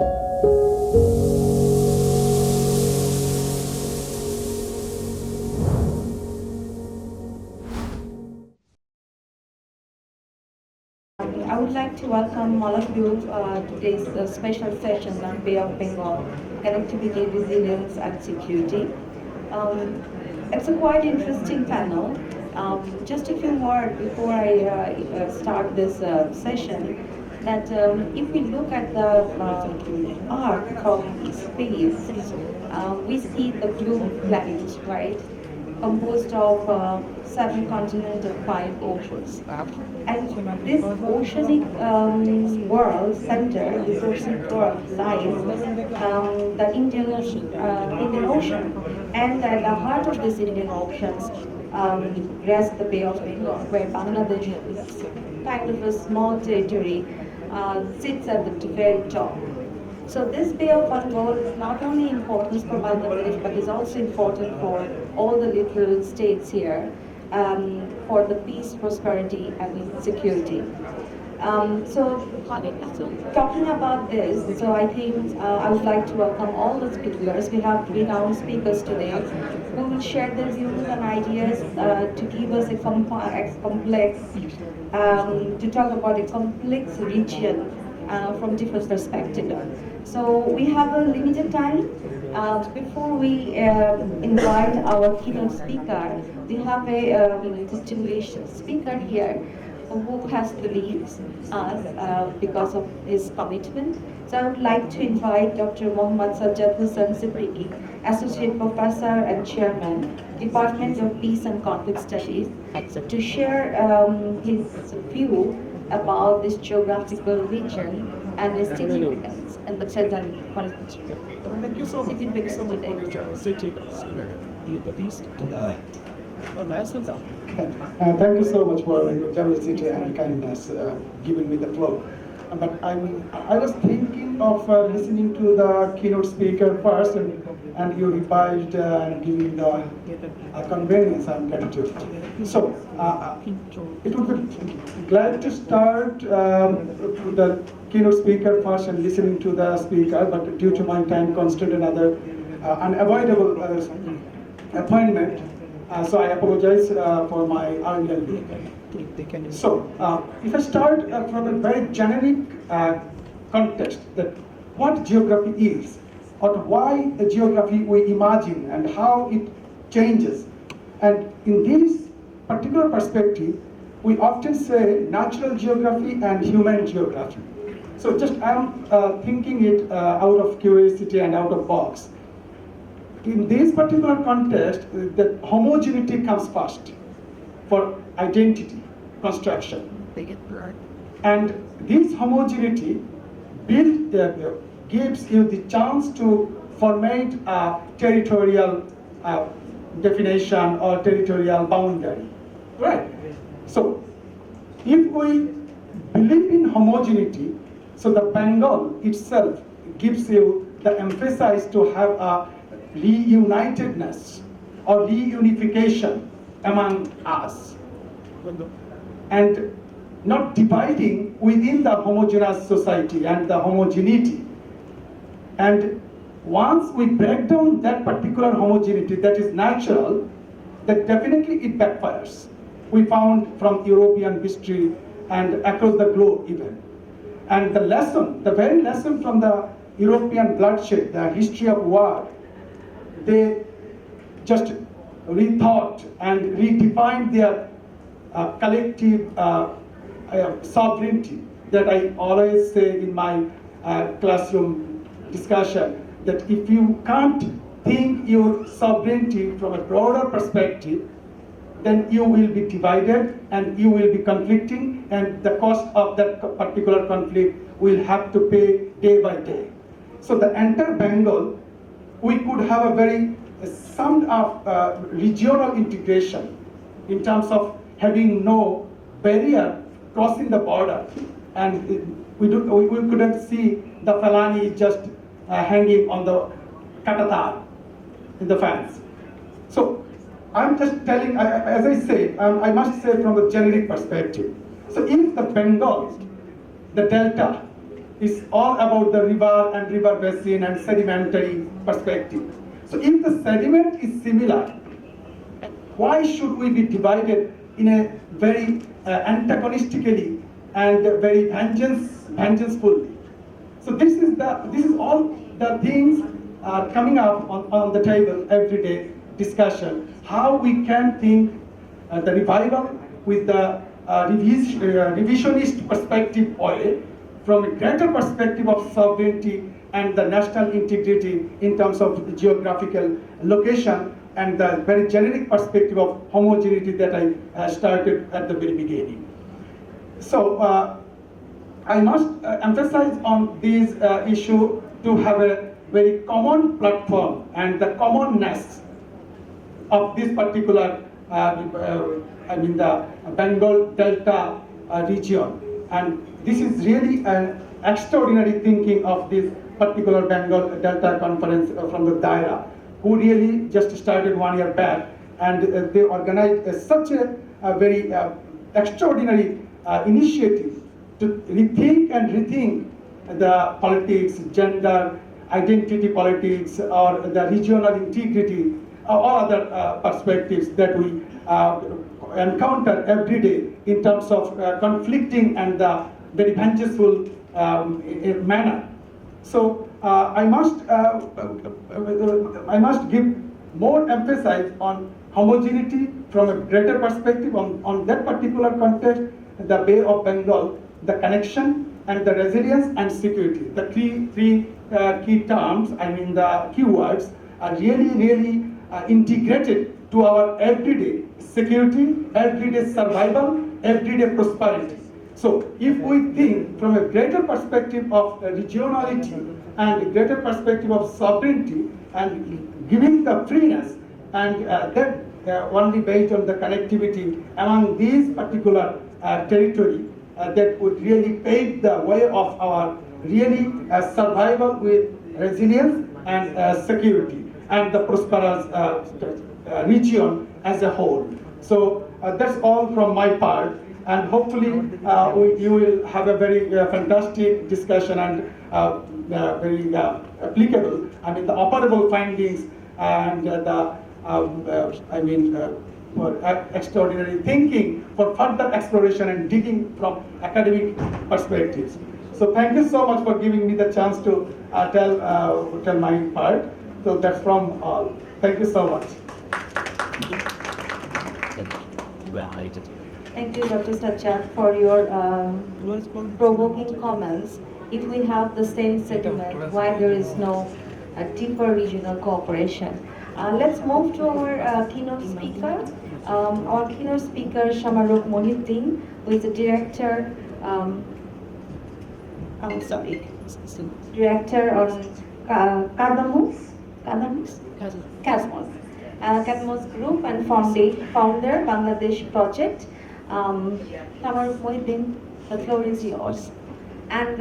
I would like to welcome all of you to today's special session on Bay of Bengal, connectivity, resilience, and security. Um, it's a quite interesting panel. Just a few words before I start this session. That if we look at the arc from space, we see the blue planet, right? Composed of seven continents and five oceans. And this oceanic world center, this oceanic world lies the Indian Ocean. And at the heart of this Indian Ocean rests the Bay of Bengal, where Bangladesh is kind of a small territory, sits at the very top. So this Bay of Bengal is not only important for Bangladesh, but is also important for all the littoral states here, for the peace, prosperity, and security. So talking about this, so I think I would like to welcome all the speakers. We have renowned speakers today who will share their views and ideas to give us a complex, to talk about a complex region from different perspectives. So we have a limited time. Before we invite our keynote speaker, we have a distinguished speaker here who has to leave us because of his commitment. So I would like to invite Dr. Mohammad Sajjad Hussain Siddiqui, Associate Professor and Chairman, Department of Peace and Conflict Studies, to share his view about this geographical region and its significance and the children. Thank you so much. Thank you so much for your generosity and kindness giving me the floor. But I was thinking of listening to the keynote speaker first, and you revised and giving the convenience and gratitude. So it would be glad to start the keynote speaker first and listening to the speaker, but due to my time constraint and other unavoidable appointment, so I apologize for my earlier leave. So, if I start from a very generic context, that what geography is, or why a geography we imagine and how it changes. And in this particular perspective, we often say natural geography and human geography. So just I'm thinking it out of curiosity and out of box. In this particular context, the homogeneity comes first for identity construction. And this homogeneity gives you the chance to formate a territorial definition or territorial boundary. Right? So, if we believe in homogeneity, so the Bengal itself gives you the emphasis to have a reunitedness or reunification among us, and not dividing within the homogeneous society and the homogeneity. And once we break down that particular homogeneity that is natural, then definitely it backfires. We found from European history and across the globe even. And the lesson, the very lesson from the European bloodshed, the history of war, they just rethought and redefined their collective sovereignty, that I always say in my classroom discussion, that if you can't think your sovereignty from a broader perspective, then you will be divided and you will be conflicting, and the cost of that particular conflict will have to pay day by day. So the entire Bengal, we could have a very summed up regional integration in terms of having no barrier crossing the border, and we couldn't see the Falani just hanging on the katatar in the fence. So I'm just telling, as I say, I must say from a generic perspective. So if the Bengal, the delta, is all about the river and river basin and sedimentary perspective. So if the sediment is similar, why should we be divided in a very antagonistically and very vengefully? So this is all the things are coming up on the table every day discussion. How we can think the revival with the revisionist perspective way, from a greater perspective of sovereignty and the national integrity in terms of geographical location, and the very generic perspective of homogeneity that I started at the very beginning. So I must emphasize on this issue to have a very common platform and the commonness of this particular, the Bengal Delta region. And this is really an extraordinary thinking of this particular Bengal Delta conference from the daira, who really just started 1 year back, and they organized such a very extraordinary initiative to rethink the politics, gender, identity politics, or the regional integrity, or other perspectives that we encounter every day in terms of conflicting and the very vengeful manner. So I must give more emphasis on homogeneity from a greater perspective on that particular context, the Bay of Bengal, the connection and the resilience and security. The three key terms, the keywords, are really integrated to our everyday security, everyday survival, everyday prosperity. So if we think from a greater perspective of regionality and a greater perspective of sovereignty and giving the freeness, and that only based on the connectivity among these particular territory, that would really pave the way of our really survival with resilience and security and the prosperous region as a whole. So that's all from my part, and hopefully you will have a very fantastic discussion and very applicable, the operable findings and for extraordinary thinking for further exploration and digging from academic perspectives. So thank you so much for giving me the chance to tell my part. So that's from all. Thank you so much. Thank you, Dr. Sajjad, for your provoking comments. If we have the same sentiment, why there is no deeper regional cooperation? Let's move to our keynote speaker. Our keynote speaker, Shamarukh Mohiuddin, who is the director. Director on Cadmus Group and founder Bangladesh Project. Shamarukh Mohiuddin, the floor is yours. And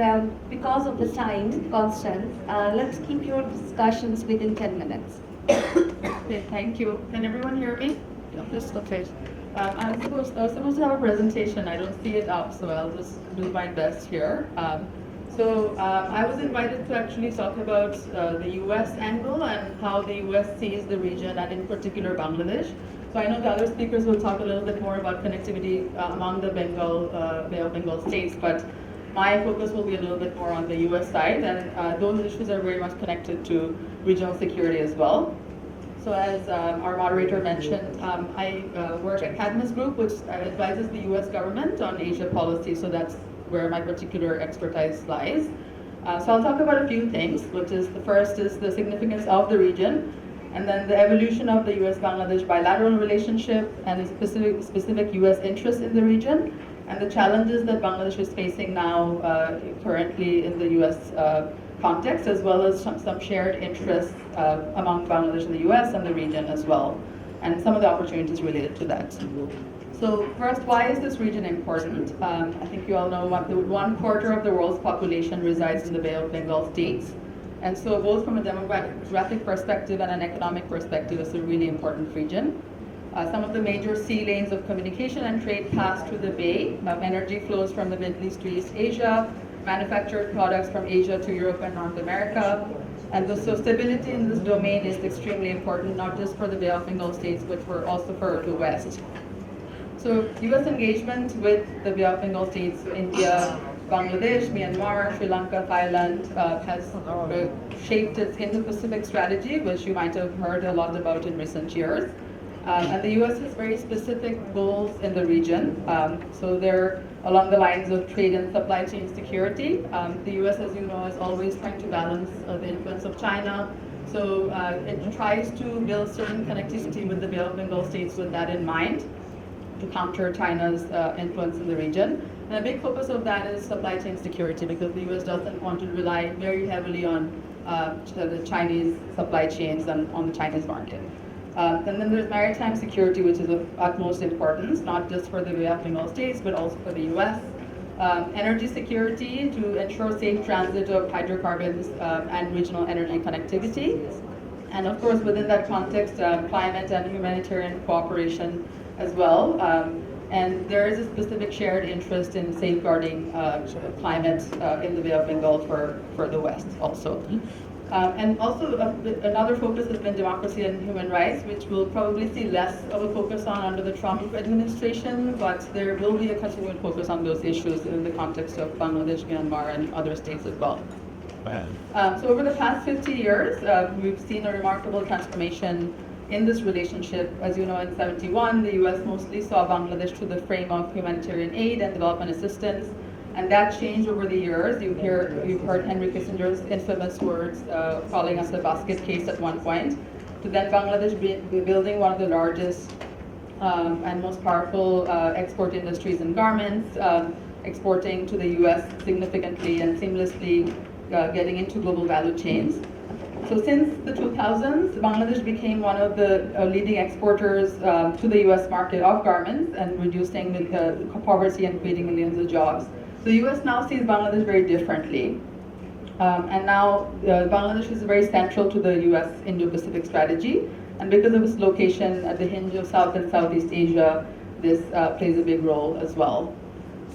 because of the time constraint, let's keep your discussions within 10 minutes. Okay, thank you. Can everyone hear me? Just okay. I was supposed to have a presentation. I don't see it up, so I'll just do my best here. I was invited to actually talk about the U.S. angle and how the U.S. sees the region, and in particular Bangladesh. So I know the other speakers will talk a little bit more about connectivity among the Bay of Bengal states, but my focus will be a little bit more on the U.S. side, and those issues are very much connected to regional security as well. So as our moderator mentioned, I work at Cadmus Group, which advises the U.S. government on Asia policy, so that's where my particular expertise lies. So I'll talk about a few things, which is the first is the significance of the region, and then the evolution of the U.S.-Bangladesh bilateral relationship and the specific U.S. interest in the region, and the challenges that Bangladesh is facing now currently in the U.S. Context, as well as some shared interests among Bangladesh and the U.S. and the region as well, and some of the opportunities related to that. So first, why is this region important? I think you all know 1/4 of the world's population resides in the Bay of Bengal states. And so both from a demographic perspective and an economic perspective, it's a really important region. Some of the major sea lanes of communication and trade pass through the bay. Energy flows from the Middle East to East Asia, manufactured products from Asia to Europe and North America. And so stability in this domain is extremely important, not just for the Bay of Bengal states, but also for the West. So U.S. engagement with the Bay of Bengal states, India, Bangladesh, Myanmar, Sri Lanka, Thailand, has shaped its Indo-Pacific strategy, which you might have heard a lot about in recent years. And the U.S. has very specific goals in the region. So they're along the lines of trade and supply chain security. The U.S., as you know, is always trying to balance the influence of China. So it tries to build certain connectivity with the Bay of Bengal states with that in mind, to counter China's influence in the region. And a big focus of that is supply chain security, because the U.S. doesn't want to rely very heavily on the Chinese supply chains and on the Chinese market. And then there's maritime security, which is of utmost importance, not just for the Bay of Bengal states, but also for the U.S. Energy security to ensure safe transit of hydrocarbons and regional energy connectivity. And of course, within that context, climate and humanitarian cooperation as well. And there is a specific shared interest in safeguarding climate in the Bay of Bengal for the West also. And also another focus has been democracy and human rights, which we'll probably see less of a focus on under the Trump administration, but there will be a continued focus on those issues in the context of Bangladesh, Myanmar, and other states as well. So over the past 50 years, we've seen a remarkable transformation in this relationship. As you know, in '71, the U.S. mostly saw Bangladesh through the frame of humanitarian aid and development assistance. And that changed over the years. You've heard Henry Kissinger's infamous words calling us a basket case at one point, to then Bangladesh building one of the largest and most powerful export industries in garments, exporting to the U.S. significantly and seamlessly, getting into global value chains. So since the 2000s, Bangladesh became one of the leading exporters to the U.S. market of garments and reducing poverty and creating millions of jobs. The U.S. now sees Bangladesh very differently. And now Bangladesh is very central to the U.S. Indo-Pacific strategy. And because of its location at the hinge of South and Southeast Asia, this plays a big role as well.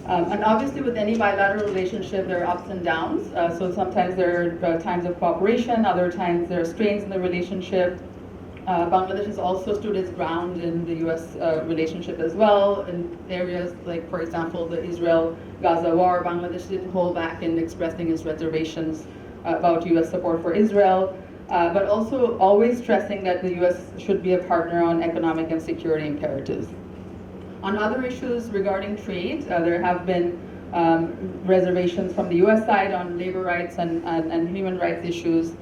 And obviously with any bilateral relationship, there are ups and downs. So sometimes there are times of cooperation, other times there are strains in the relationship. Bangladesh has also stood its ground in the U.S. Relationship as well, in areas like, for example, the Israel-Gaza war. Bangladesh didn't hold back in expressing its reservations about U.S. support for Israel, but also always stressing that the U.S. should be a partner on economic and security imperatives. On other issues regarding trade, there have been reservations from the U.S. side on labor rights and human rights issues.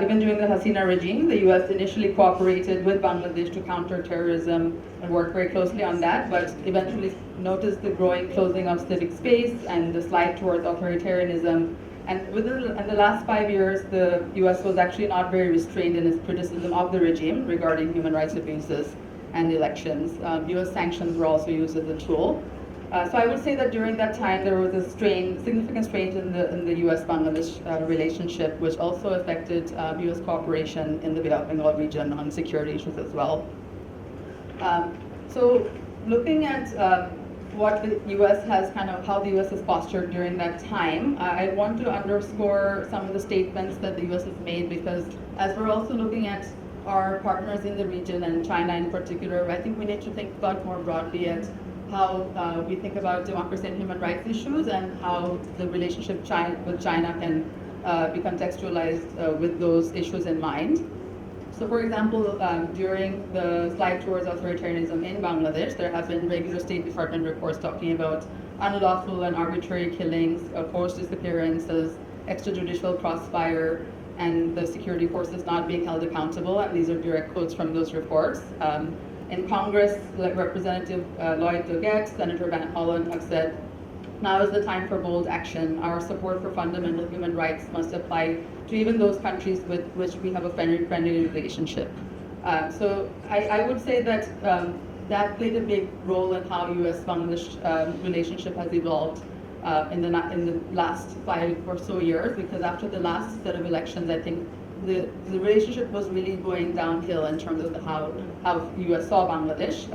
Even during the Hasina regime, the U.S. initially cooperated with Bangladesh to counter terrorism and worked very closely on that, but eventually noticed the growing closing of civic space and the slide towards authoritarianism. And within the last 5 years, the U.S. was actually not very restrained in its criticism of the regime regarding human rights abuses and elections. U.S. sanctions were also used as a tool. So I would say that during that time there was a significant strain in the U.S.-Bangladesh relationship, which also affected U.S. cooperation in the Bay of Bengal region on security issues as well. So looking at what the U.S. has how the U.S. has postured during that time, I want to underscore some of the statements that the U.S. has made, because as we're also looking at our partners in the region and China in particular, I think we need to think about more broadly at how we think about democracy and human rights issues and how the relationship with China can be contextualized with those issues in mind. So for example, during the slide towards authoritarianism in Bangladesh, there have been regular State Department reports talking about unlawful and arbitrary killings, forced disappearances, extrajudicial crossfire, and the security forces not being held accountable. And these are direct quotes from those reports. In Congress, Representative Lloyd Doggett, Senator Van Hollen have said, now is the time for bold action. Our support for fundamental human rights must apply to even those countries with which we have a friendly relationship. So I would say that that played a big role in how U.S.-Bangladesh relationship has evolved in the last 5 or so years, because after the last set of elections, I think the relationship was really going downhill in terms of how U.S. saw Bangladesh.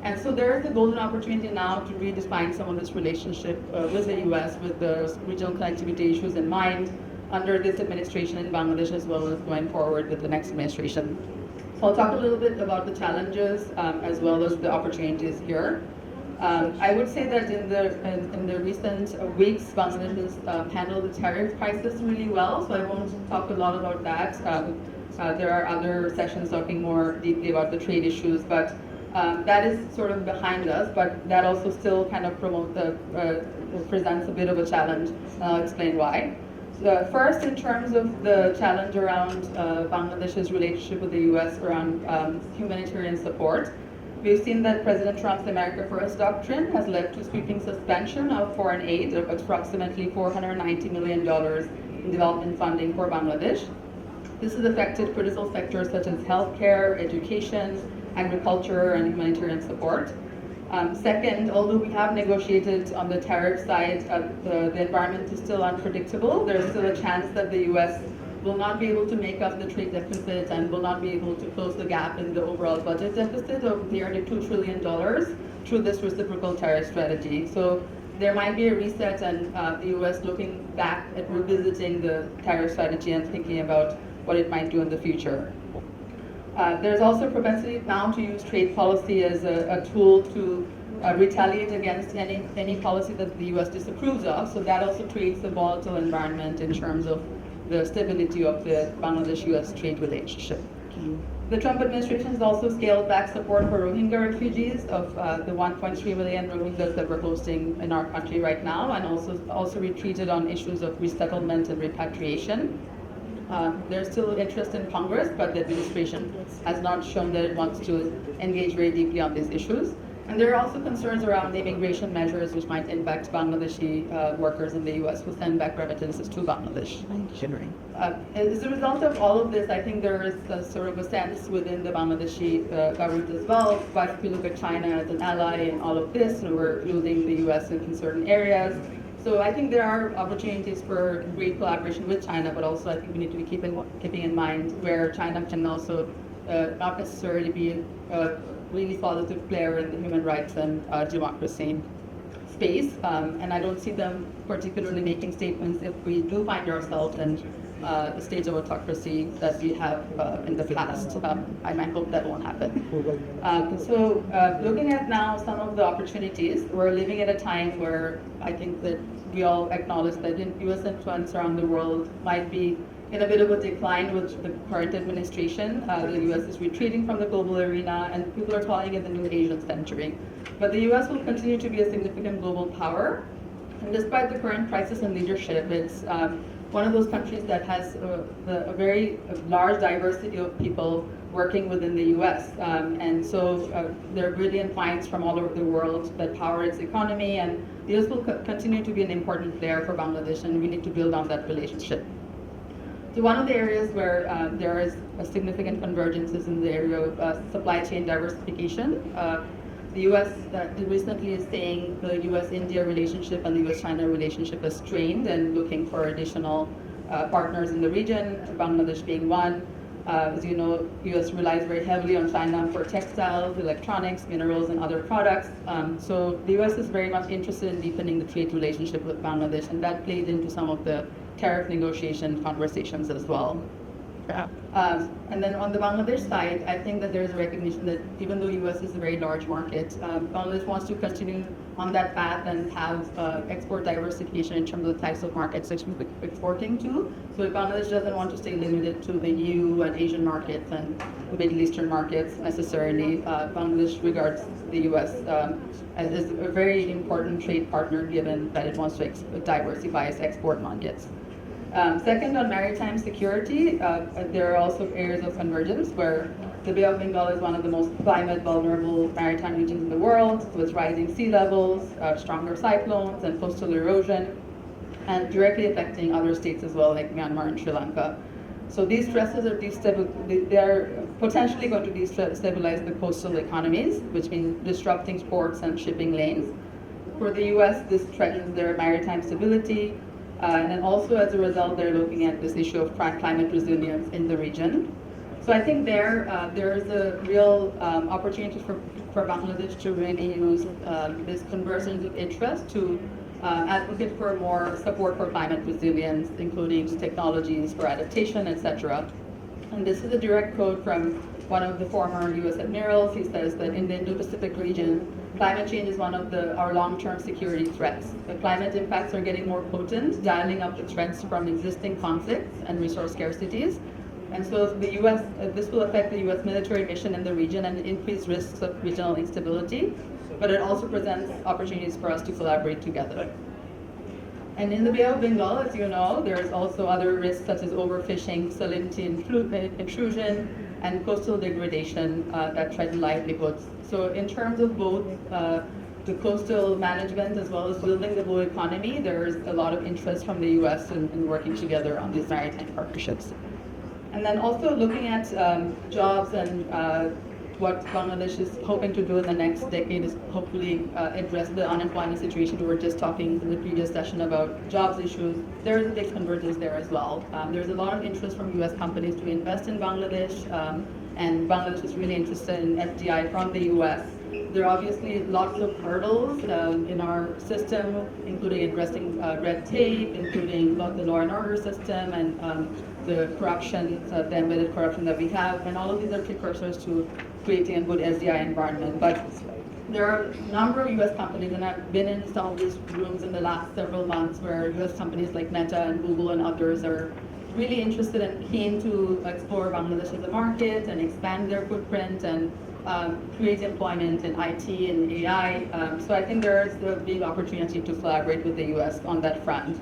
And so there is a golden opportunity now to redefine some of this relationship with the US, with the regional connectivity issues in mind, under this administration in Bangladesh, as well as going forward with the next administration. So I'll talk a little bit about the challenges as well as the opportunities here. I would say that in the recent weeks, Bangladesh has handled the tariff crisis really well, so I won't talk a lot about that. There are other sessions talking more deeply about the trade issues, but that is sort of behind us, but that also still kind of presents a bit of a challenge, and I'll explain why. First, in terms of the challenge around Bangladesh's relationship with the US around humanitarian support, we've seen that President Trump's America First doctrine has led to sweeping suspension of foreign aid of approximately $490 million in development funding for Bangladesh. This has affected critical sectors such as healthcare, education, agriculture, and humanitarian support. Second, although we have negotiated on the tariff side, the environment is still unpredictable. There's still a chance that the US will not be able to make up the trade deficit and will not be able to close the gap in the overall budget deficit of nearly $2 trillion through this reciprocal tariff strategy. So there might be a reset, and the US looking back at revisiting the tariff strategy and thinking about what it might do in the future. There's also propensity now to use trade policy as a tool to retaliate against any policy that the US disapproves of. So that also creates a volatile environment in terms of the stability of the Bangladesh-US trade relationship. The Trump administration has also scaled back support for Rohingya refugees of the 1.3 million Rohingyas that we're hosting in our country right now, and also retreated on issues of resettlement and repatriation. There's still interest in Congress, but the administration has not shown that it wants to engage very deeply on these issues. And there are also concerns around the immigration measures which might impact Bangladeshi workers in the US who send back remittances to Bangladesh. As a result of all of this, I think there is a sort of a sense within the Bangladeshi government as well, but if we look at China as an ally in all of this, and we're using the US in certain areas. So I think there are opportunities for great collaboration with China, but also I think we need to be keeping in mind where China can also not necessarily be a really positive player in the human rights and democracy space. And I don't see them particularly making statements if we do find ourselves in the stage of autocracy that we have in the past. I might hope that won't happen. So looking at now some of the opportunities, we're living at a time where I think that we all acknowledge that US influence around the world might be in a bit of a decline with the current administration. The US is retreating from the global arena, and people are calling it the new Asian century. But the US will continue to be a significant global power. And despite the current crisis in leadership, it's one of those countries that has a very large diversity of people working within the US. And so there are brilliant minds from all over the world that power its economy, and the US will continue to be an important player for Bangladesh, and we need to build on that relationship. So one of the areas where there is a significant convergence is in the area of supply chain diversification. The US recently is saying the US-India relationship and the US-China relationship is strained and looking for additional partners in the region, Bangladesh being one. As you know, US relies very heavily on China for textiles, electronics, minerals, and other products. So the US is very much interested in deepening the trade relationship with Bangladesh, and that played into some of the tariff negotiation conversations as well. And then on the Bangladesh side, I think that there's a recognition that even though US is a very large market, Bangladesh wants to continue on that path and have export diversification in terms of the types of markets that we're exporting to. So Bangladesh doesn't want to stay limited to the EU and Asian markets and the Middle Eastern markets necessarily. Bangladesh regards the US as a very important trade partner, given that it wants to diversify its export markets. Second, on maritime security, there are also areas of convergence where the Bay of Bengal is one of the most climate vulnerable maritime regions in the world, with rising sea levels, stronger cyclones, and coastal erosion, and directly affecting other states as well, like Myanmar and Sri Lanka. So these stresses are potentially going to destabilize the coastal economies, which means disrupting ports and shipping lanes. For the US, this threatens their maritime stability. And then also as a result, they're looking at this issue of climate resilience in the region. So So I think there's a real opportunity for Bangladesh to really use this convergence of interest to advocate for more support for climate resilience, including technologies for adaptation, etc. And this is a direct quote from one of the former U.S. admirals. He says that in the Indo-Pacific region, climate change is one of our long-term security threats. The climate impacts are getting more potent, dialing up the threats from existing conflicts and resource scarcities. And so the U.S., this will affect the U.S. military mission in the region and increase risks of regional instability, but it also presents opportunities for us to collaborate together. And in the Bay of Bengal, as you know, there's also other risks such as overfishing, salinity intrusion, and coastal degradation that threaten livelihoods. So in terms of both the coastal management as well as building the blue economy, there's a lot of interest from the U.S. in working together on these maritime partnerships. And then also looking at jobs and what Bangladesh is hoping to do in the next decade is hopefully address the unemployment situation. We were just talking in the previous session about jobs issues. There is a big convergence there as well. There's a lot of interest from U.S. companies to invest in Bangladesh, and Bangladesh is really interested in FDI from the U.S. There are obviously lots of hurdles in our system, including addressing red tape, including the law and order system, and the corruption, the embedded corruption that we have, and all of these are precursors to creating a good SDI environment. But there are a number of U.S. companies, and I've been in some of these rooms in the last several months, where U.S. companies like Meta and Google and others are really interested and keen to explore Bangladesh as a market and expand their footprint and create employment in IT and AI. So I think there is a big opportunity to collaborate with the U.S. on that front.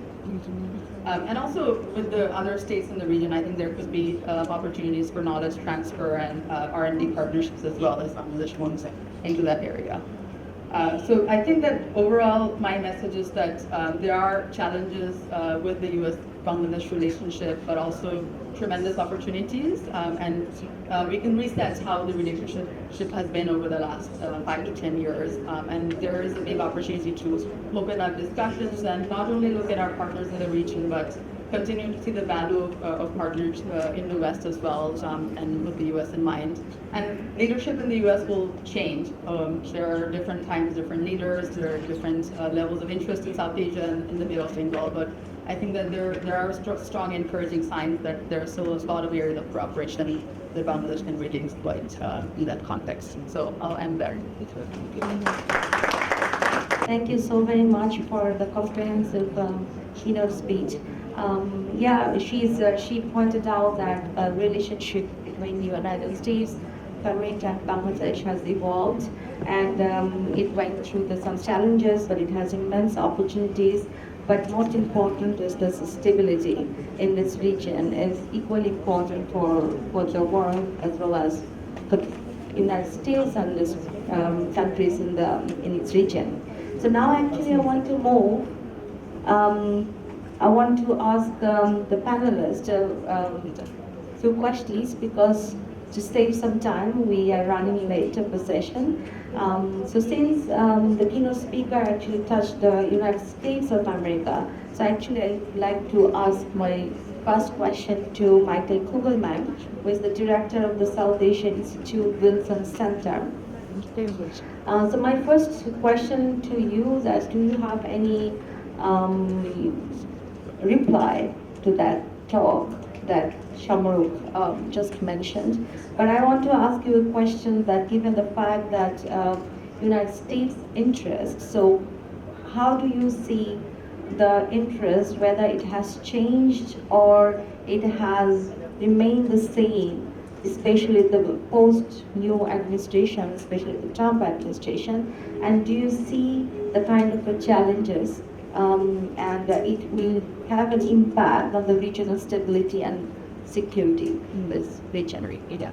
And also with the other states in the region, I think there could be opportunities for knowledge transfer and R&D partnerships as well as Bangladesh moves into that area. So I think that overall my message is that there are challenges with the U.S.-Bangladesh relationship, but also tremendous opportunities, and we can reset how the relationship has been over the last 5 to 10 years, and there is a big opportunity to open up discussions and not only look at our partners in the region, but continue to see the value of partners in the West as well, and with the U.S. in mind. And leadership in the U.S. will change. There are different times, different leaders, there are different levels of interest in South Asia and in the Bay of Bengal, but I think that there are strong encouraging signs that there are still a lot of areas of cooperation that Bangladesh can really exploit in that context. So I'll end there. Thank you so very much for the comprehensive keynote speech. She pointed out that a relationship between the United States, America, and Bangladesh has evolved, and it went through some challenges, but it has immense opportunities. But most important is the stability in this region is equally important for the world as well as the United States and these countries in its region. So now actually I want to move. I want to ask the panelists a few questions because to save some time, we are running late of the session. So since the keynote speaker actually touched the United States of America, so actually I'd like to ask my first question to Michael Kugelman, who is the director of the South Asia Institute Wilson Center. So my first question to you is, do you have any reply to that talk that Shamarukh just mentioned? But I want to ask you a question that given the fact that United States interest, so how do you see the interest, whether it has changed or it has remained the same, especially the post-new administration, especially the Trump administration, and do you see the kind of challenges and it will have an impact on the regional stability and security in this region? Yeah.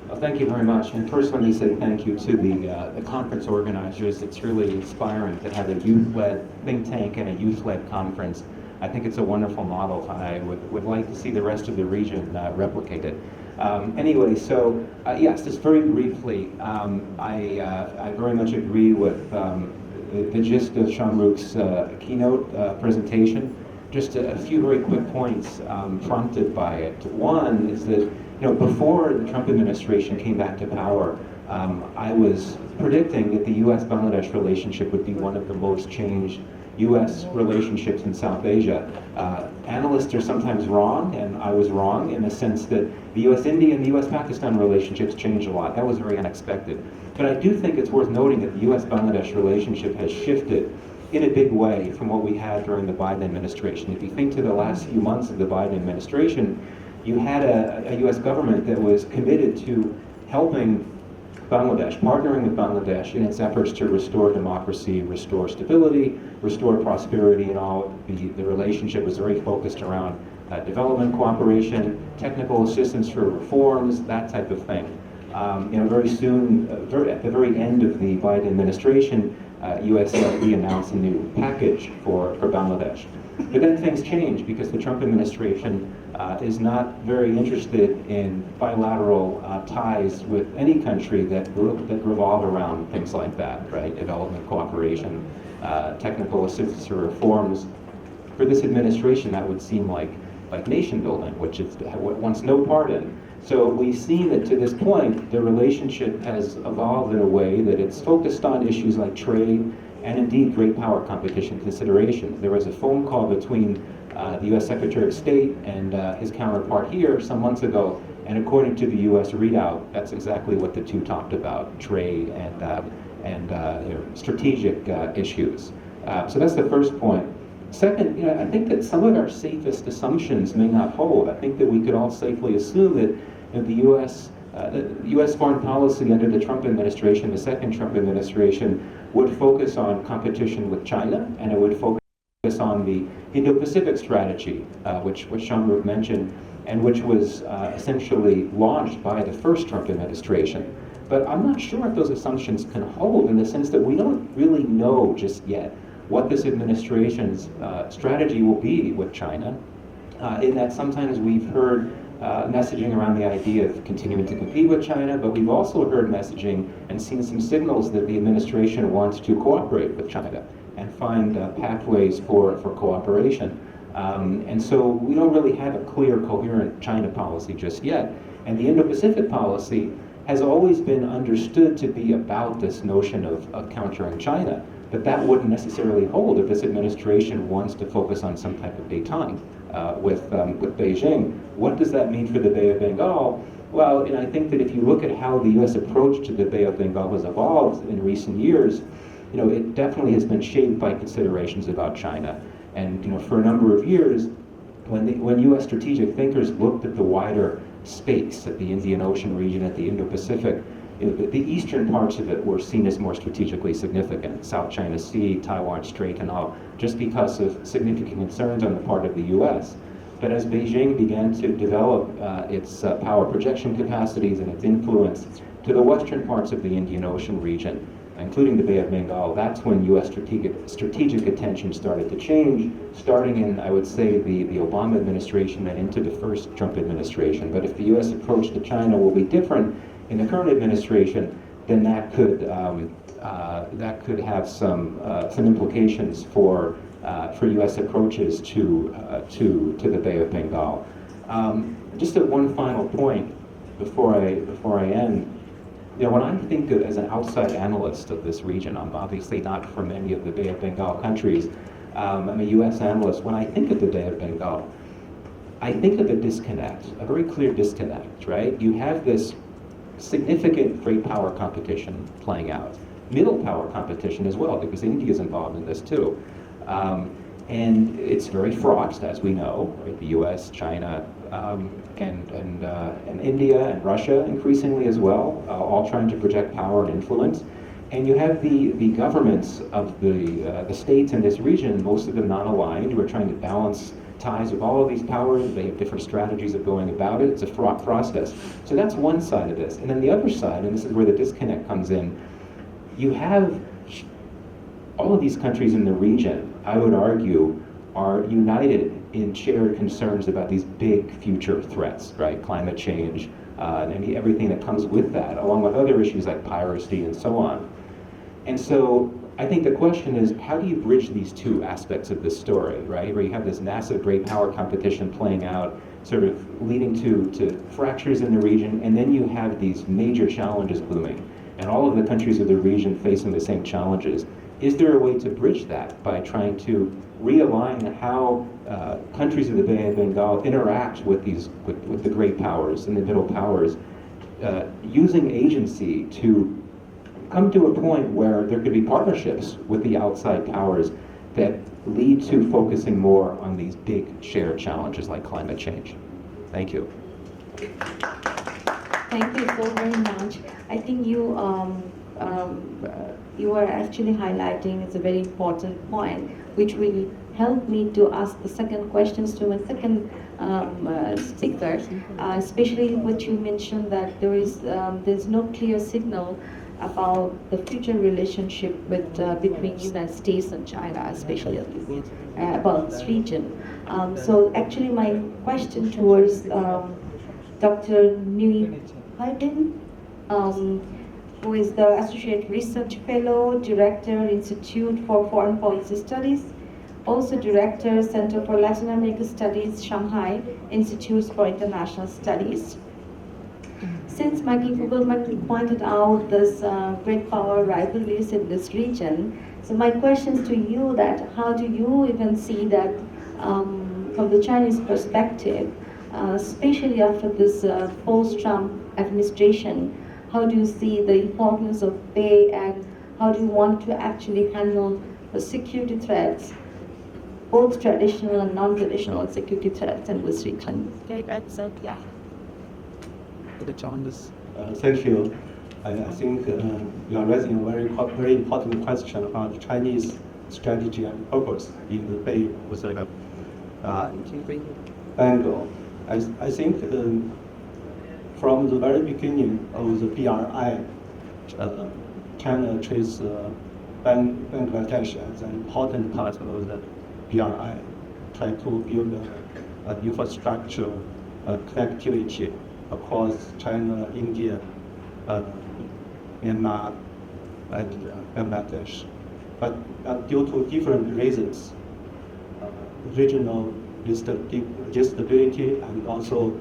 Well, thank you very much. And first, let me say thank you to the conference organizers. It's really inspiring to have a youth-led think tank and a youth-led conference. I think it's a wonderful model. I would like to see the rest of the region replicate it. Anyway, so yes, just very briefly, I very much agree with the gist of Shamarookh's keynote presentation. just a few very quick points prompted by it. One is that, before the Trump administration came back to power, I was predicting that the U.S.-Bangladesh relationship would be one of the most changed U.S. relationships in South Asia. Analysts are sometimes wrong, and I was wrong in the sense that the U.S.-India and the U.S.-Pakistan relationships changed a lot. That was very unexpected. But I do think it's worth noting that the U.S.-Bangladesh relationship has shifted in a big way from what we had during the Biden administration. If you think to the last few months of the Biden administration, you had a U.S. government that was committed to helping Bangladesh, partnering with Bangladesh in its efforts to restore democracy, restore stability, restore prosperity, and all. The relationship was very focused around development cooperation, technical assistance for reforms, that type of thing. Very soon, at the very end of the Biden administration, USAID announced a new package for Bangladesh. But then things changed because the Trump administration is not very interested in bilateral ties with any country that revolve around things like that, right? Development cooperation, technical assistance or reforms. For this administration, that would seem like nation building, which it wants no part in. So we've seen that to this point, the relationship has evolved in a way that it's focused on issues like trade and indeed great power competition consideration. There was a phone call between the U.S. Secretary of State and his counterpart here some months ago, and according to the U.S. readout, that's exactly what the two talked about, trade and strategic issues. So that's the first point. Second, I think that some of our safest assumptions may not hold. I think that we could all safely assume that the U.S. foreign policy under the Trump administration, the second Trump administration, would focus on competition with China, and it would focus on the Indo-Pacific strategy, which Shamarukh mentioned, and which was essentially launched by the first Trump administration. But I'm not sure if those assumptions can hold, in the sense that we don't really know just yet what this administration's strategy will be with China, in that sometimes we've heard messaging around the idea of continuing to compete with China, but we've also heard messaging and seen some signals that the administration wants to cooperate with China and find pathways for cooperation. And so we don't really have a clear, coherent China policy just yet. And the Indo-Pacific policy has always been understood to be about this notion of countering China. But that wouldn't necessarily hold if this administration wants to focus on some type of détente with Beijing. What does that mean for the Bay of Bengal? Well, and I think that if you look at how the U.S. approach to the Bay of Bengal has evolved in recent years, it definitely has been shaped by considerations about China. And for a number of years, when U.S. strategic thinkers looked at the wider space, at the Indian Ocean region, at the Indo-Pacific, the eastern parts of it were seen as more strategically significant, South China Sea, Taiwan Strait and all, just because of significant concerns on the part of the U.S. But as Beijing began to develop its power projection capacities and its influence to the western parts of the Indian Ocean region, including the Bay of Bengal, that's when U.S. strategic attention started to change, starting in, I would say, the Obama administration and into the first Trump administration. But if the U.S. approach to China will be different in the current administration, then that could have some implications for U.S. approaches to the Bay of Bengal. Just at one final point before I end. When I think of, as an outside analyst of this region, I'm obviously not from any of the Bay of Bengal countries. I'm a U.S. analyst. When I think of the Bay of Bengal, I think of a disconnect, a very clear disconnect, right? You have this significant great power competition playing out, middle power competition as well, because India is involved in this too. And it's very fraught, as we know, right? The U.S., China, and India and Russia increasingly as well, all trying to project power and influence. And you have the governments of the states in this region, most of them non-aligned, who are trying to balance ties with all of these powers. They have different strategies of going about it. It's a fraught process. So that's one side of this. And then the other side, and this is where the disconnect comes in, you have all of these countries in the region, I would argue, are united in shared concerns about these big future threats, right? Climate change, and everything that comes with that, along with other issues like piracy and so on. And so I think the question is, how do you bridge these two aspects of this story, right? Where you have this massive great power competition playing out, sort of leading to fractures in the region, and then you have these major challenges looming, and all of the countries of the region facing the same challenges. Is there a way to bridge that by trying to realign how countries of the Bay of Bengal interact with the great powers and the middle powers, using agency to come to a point where there could be partnerships with the outside powers that lead to focusing more on these big shared challenges like climate change? Thank you. Thank you so very much. I think you are actually highlighting, it's a very important point, which will help me to ask the second questions to my second speaker, especially what you mentioned that there's no clear signal about the future relationship between United States and China, especially about this region. So actually my question towards Dr. Mohiuddin, who is the Associate Research Fellow, Director, Institute for Foreign Policy Studies, also Director, Center for Latin American Studies, Shanghai Institutes for International Studies. Since Maggie Kugelman pointed out this great power rivalries in this region, so my question is to you that how do you even see that from the Chinese perspective, especially after this post-Trump administration, how do you see the importance of Bay and how do you want to actually handle the security threats, both traditional and non-traditional security threats in this region? Yeah. Thank you. I think you are raising a very important question about the Chinese strategy and purpose in the Bay of Bengal. I think from the very beginning of the BRI, China treats Bangladesh as an important part of the BRI, try to build an infrastructure, connectivity across China, India, Myanmar, and Bangladesh. But due to different reasons, regional instability and also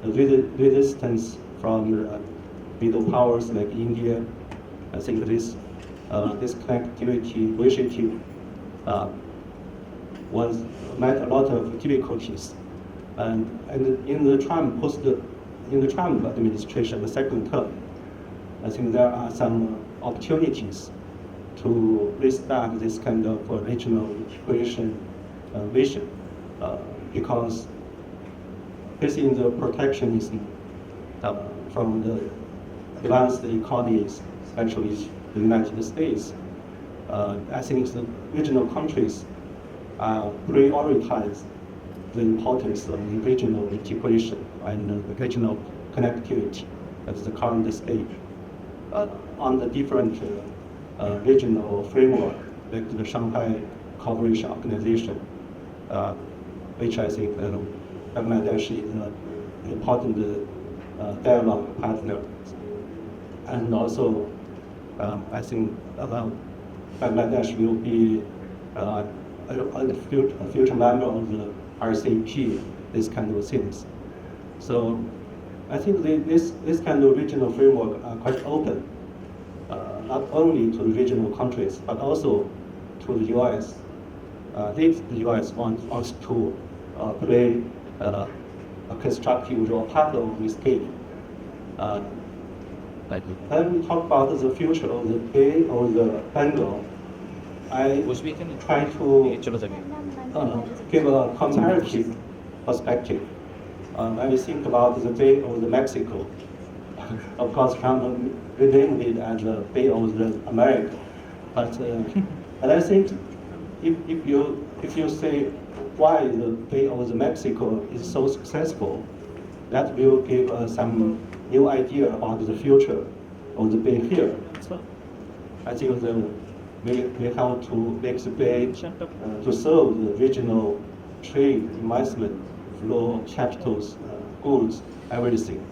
resistance from middle powers like India, I think this connectivity initiative met a lot of difficulties. And in the Trump administration, the second term, I think there are some opportunities to restart this kind of regional integration vision, because facing the protectionism from the advanced economies, especially the United States, I think the regional countries prioritize the importance of regional integration and regional connectivity at the current stage on the different regional framework, like the Shanghai Cooperation Organization, which I think Bangladesh is an important dialogue partner. And also, I think Bangladesh will be a future member of the RCEP, this kind of things. So I think this kind of regional framework are quite open, not only to the regional countries, but also to the U.S. If the U.S. wants us to play a constructive role, part of this game. When we talk about the future of the Bay or the Bengal, I try to give a comparative perspective. When we think about the Bay of the Mexico, of course, Trump renamed it as the Bay of the America. But I think if you say why the Bay of the Mexico is so successful, that will give us some new idea about the future of the Bay here. I think we have to make the Bay to serve the regional trade, investment, flow, capitals, goods, everything.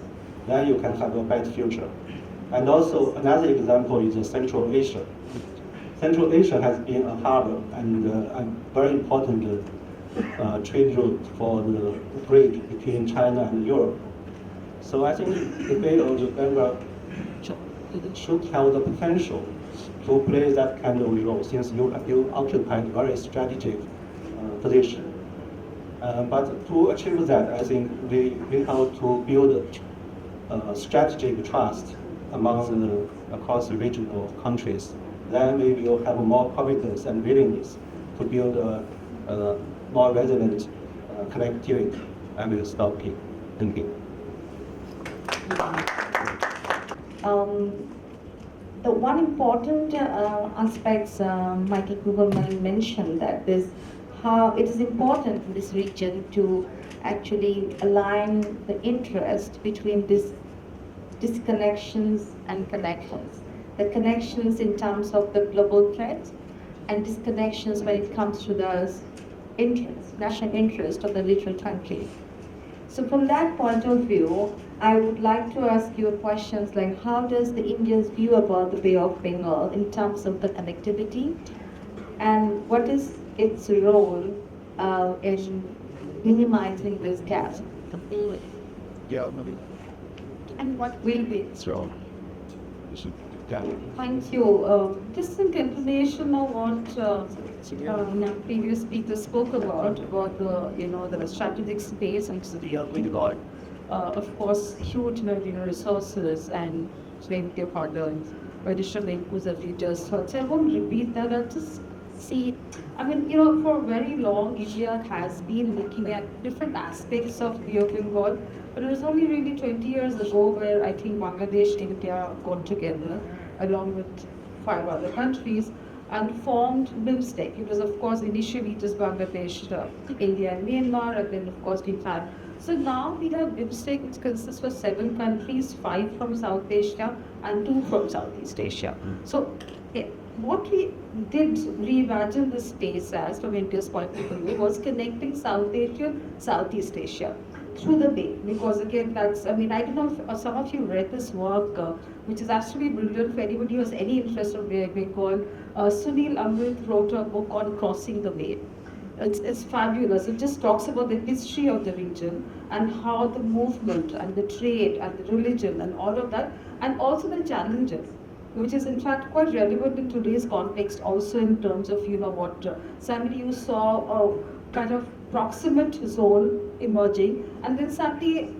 Then you can have a better future. And also another example is Central Asia. Central Asia has been a harbor and a very important trade route for the bridge between China and Europe. So I think the Bay of Bengal should have the potential to play that kind of role, since you occupy a very strategic position. But to achieve that, I think we have to build strategic trust across the regional countries. Then we will have more confidence and willingness to build a more resilient connectivity. I will stop here. Thank you. The one important aspects Michael Kugelman mentioned, that is how it is important in this region to actually align the interest between these disconnections and connections. The connections in terms of the global threats and disconnections when it comes to the interest, national interest of the littoral country. So from that point of view, I would like to ask you questions like, how does the Indians view about the Bay of Bengal in terms of the connectivity, and what is its role in minimizing this gap? Yeah, maybe. And what will be its role? Thank you. Just in continuation of what previous speakers spoke about the strategic space and Bay of Bengal. Of course, huge resources and plenty of hard-earned additional inputs that we just heard. So I won't repeat that. I'll just see. I mean, for very long, India has been looking at different aspects of Bay of Bengal. But it was only really 20 years ago where I think Bangladesh and India got together along with 5 other countries and formed BIMSTEC. It was, of course, initially just Bangladesh, India and Myanmar, and then, of course, we had. So now we have BIMSTEC, which consists of 7 countries, 5 from South Asia and 2 from Southeast Asia. So what we did reimagine the space as, from India's point of view, was connecting South Asia, Southeast Asia through the Bay, because again, that's, I don't know if some of you read this work, which is actually brilliant for anybody who has any interest in Bay of Bengal. Sunil Amrit wrote a book on Crossing the Bay. It's fabulous. It just talks about the history of the region and how the movement and the trade and the religion and all of that, and also the challenges, which is in fact quite relevant in today's context also in terms of, what suddenly you saw a kind of proximate zone emerging, and then suddenly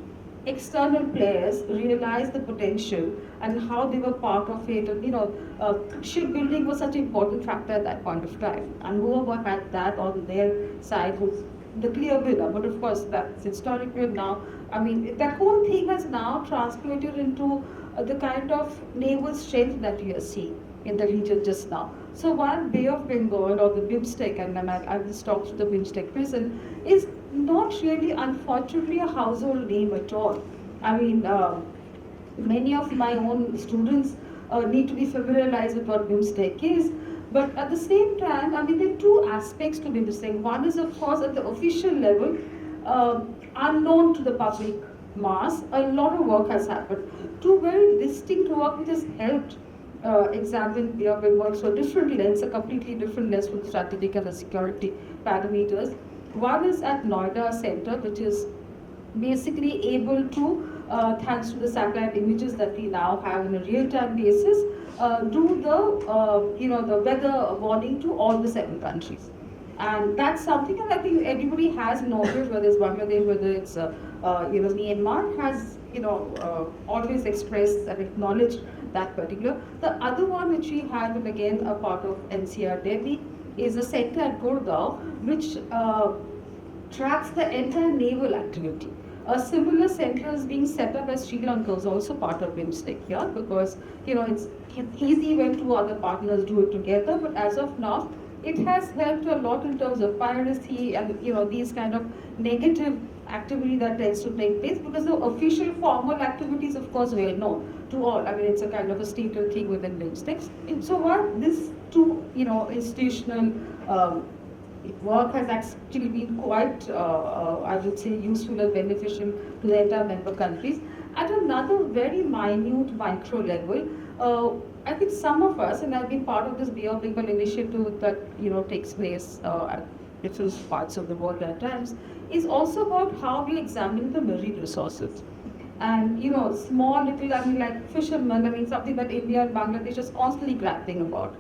external players realized the potential and how they were part of it. And shipbuilding was such an important factor at that point of time, and whoever had that on their side was the clear winner. But of course, that's historical now. That whole thing has now translated into the kind of naval strength that we are seeing in the region just now. So while Bay of Bengal or the BIMSTEC, and I've just talked to the BIMSTEC prison, is not really, unfortunately, a household name at all. Many of my own students need to be familiarized with what BIMSTEC is. But at the same time, there are 2 aspects to BIMSTEC. One is, of course, at the official level, unknown to the public mass, a lot of work has happened. 2 very distinct work which has helped examine Bay of Bengal through a different lens, a completely different lens from strategic and the security parameters. One is at Noida Center, which is basically able to, thanks to the satellite images that we now have on a real-time basis, do the weather warning to all the 7 countries. And that's something that I think everybody has noted, whether it's Bangladesh, whether it's Myanmar, has always expressed and acknowledged that particular. The other one which we have, and again a part of NCR Delhi, is a center at Gurgaon, which tracks the entire naval activity. A similar center is being set up as Sri Lanka, is also part of BIMSTEC here, because it's easy when 2 other partners do it together, but as of now, it has helped a lot in terms of piracy and these kind of negative activity that tends to take place, because the official formal activities, of course, well known to all. It's a kind of a stated thing within BIMSTEC. And so what these 2 institutional work has actually been quite, I would say, useful and beneficial to the entire member countries. At another very minute micro level, I think some of us, and I've been part of this Bay of Bengal initiative that takes place at different parts of the world at times, is also about how we examine the marine resources. And small little, I mean, like fishermen, I mean, something that India and Bangladesh is constantly grappling about.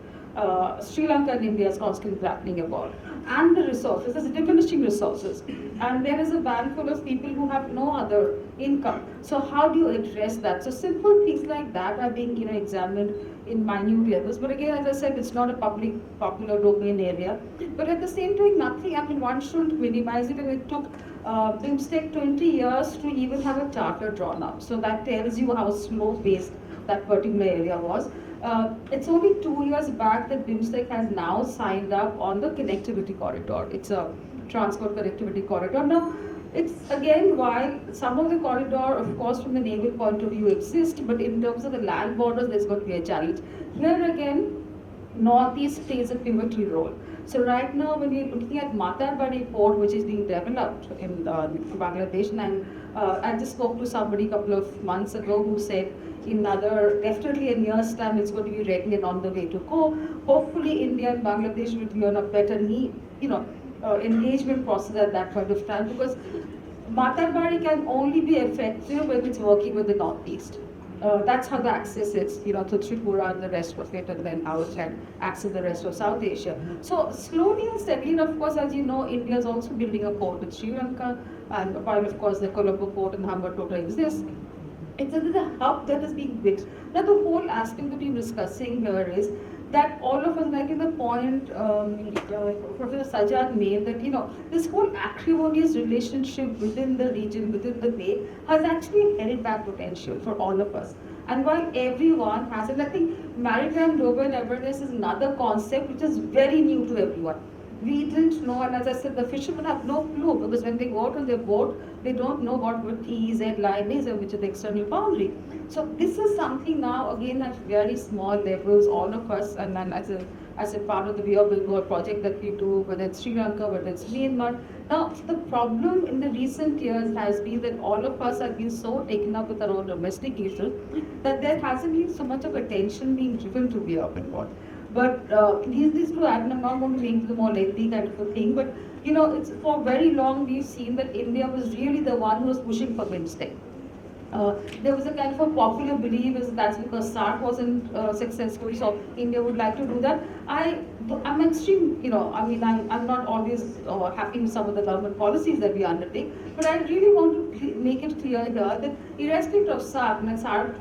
Sri Lanka and India is constantly grappling about. And the resources, there's diminishing resources. And there is a band full of people who have no other income. So how do you address that? So simple things like that are being examined in minute levels. But again, as I said, it's not a popular domain area. But at the same time, nothing, I mean, one shouldn't minimize it. And it took BIMSTEC 20 years to even have a charter drawn up. So that tells you how slow-paced that particular area was. It's only 2 years back that BIMSTEC has now signed up on the connectivity corridor. It's a transport connectivity corridor. Now, it's again while some of the corridor, of course, from the naval point of view exist, but in terms of the land borders, there's going to be a challenge. Here again, Northeast plays a pivotal role. So right now, when we're looking at Matarbari port, which is being developed in Bangladesh, and I just spoke to somebody a couple of months ago who said in definitely a year's time, it's going to be ready and on the way to go. Hopefully, India and Bangladesh will be on a better engagement process at that point of time, because Matarbari can only be effective when it's working with the Northeast. That's how the access is, to Tripura and the rest of it, and then out and access the rest of South Asia. So slowly and steadily, and of course, as you know, India is also building a port in Sri Lanka, and while of course the Colombo port and Hambantota exists, it's a hub that is being built. Now the whole aspect that we're discussing here is that all of us, like in the point Professor Sajjad made, that this whole acrimonious relationship within the region, within the Bay, has actually held back potential for all of us. And while everyone has it, I think maritime domain awareness is another concept which is very new to everyone. We didn't know, and as I said, the fishermen have no clue, because when they go out on their boat, they don't know what TEZ line is and which is the external boundary. So this is something now, again, at very small levels, all of us, and then as a part of the Bay of Bengal project that we do, whether it's Sri Lanka, whether it's Myanmar. Now, the problem in the recent years has been that all of us have been so taken up with our own domestic issues that there hasn't been so much of attention being given to Bay of Bengal. But these two, I'm not going to make the more lengthy kind of a thing, but it's for very long we've seen that India was really the one who was pushing for BIMSTEC. There was a kind of a popular belief is that's because SARC wasn't successful, so India would like to do that. I'm extreme, I'm not always happy with some of the government policies that we undertake, but I really want to make it clear here that irrespective of SARC, and SARC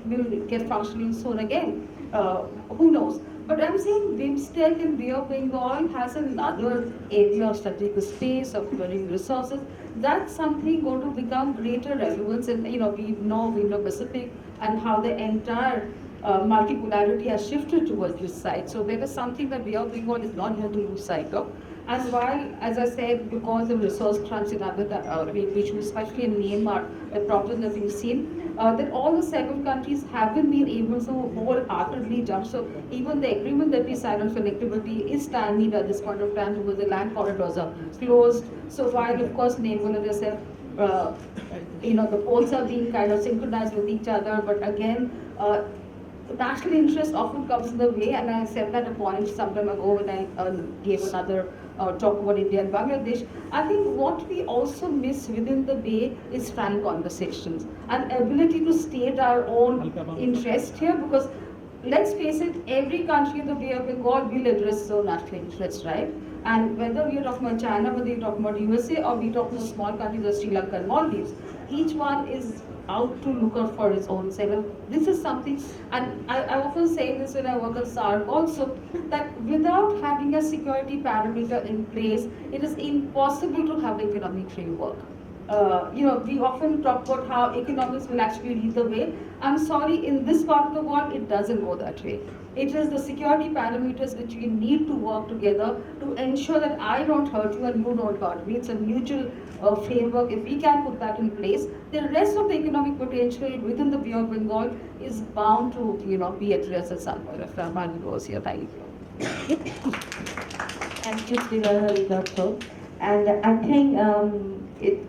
will get functioning soon again, who knows. But I'm saying BIMSTEC and Bay of Bengal has another area of strategic space, of marine resources. That's something going to become greater relevance, and we know Pacific and how the entire multipolarity has shifted towards this side. So there is something that Bay of Bengal is not going to lose sight of. And while, as I said, because of resource crunch in other regions, especially in Myanmar, a problem that we've seen, that all the 7 countries haven't been able to wholeheartedly jump. So even the agreement that we signed on connectivity is stymied at this point of time because the land corridors are closed. So while, of course, naval, as I said, the poles are being kind of synchronized with each other, but again, national interest often comes in the way, and I said that a point some time ago when I gave another talk about India and Bangladesh. I think what we also miss within the Bay is frank conversations and ability to state our own interest here, because let's face it, every country in the Bay of Bengal will address its own national interests, right? And whether we're talking about China, whether we're talking about USA, or we're talking about small countries like Sri Lanka and Maldives, each one is out to look out for its own self. And this is something, and I often say this when I work at SARC also, that without having a security parameter in place, it is impossible to have economic framework. We often talk about how economics will actually lead the way. I'm sorry, in this part of the world, it doesn't go that way. It is the security parameters which we need to work together to ensure that I don't hurt you and you don't hurt me. It's a mutual framework. If we can put that in place, the rest of the economic potential within the Bay of Bengal is bound to be addressed at some point. If Rahman goes here, thank you. And Dr. And I think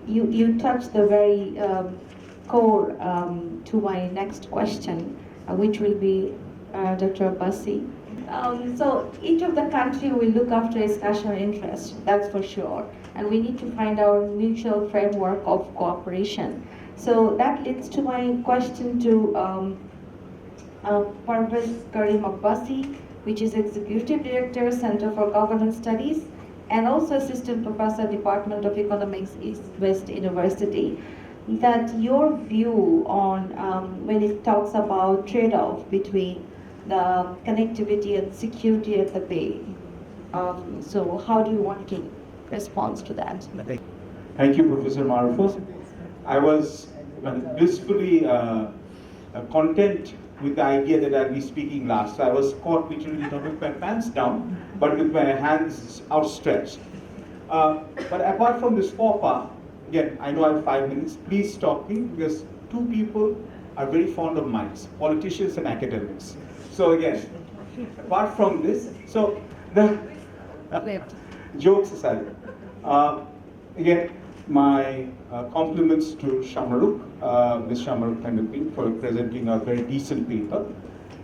you touched the very core to my next question, which will be Dr. Abbasi. So each of the country will look after its national interest, that's for sure. And we need to find our mutual framework of cooperation. So that leads to my question to Parvez Karim Abbasi, which is Executive Director, Center for Governance Studies, and also Assistant Professor, Department of Economics, East West University. That your view on when it talks about trade-off between the connectivity and security at the Bay. So how do you want to respond to that? Thank you, Professor Marufo. I was blissfully content with the idea that I'll be speaking last. So I was caught literally not with my pants down, but with my hands outstretched. But apart from this faux pas, again, I know I have 5 minutes. Please stop me, because two people are very fond of minds, politicians and academics. So again, apart from this, so the jokes aside, again, my compliments to Shamarukh, Ms. Shamarukh Kandapin, for presenting a very decent paper.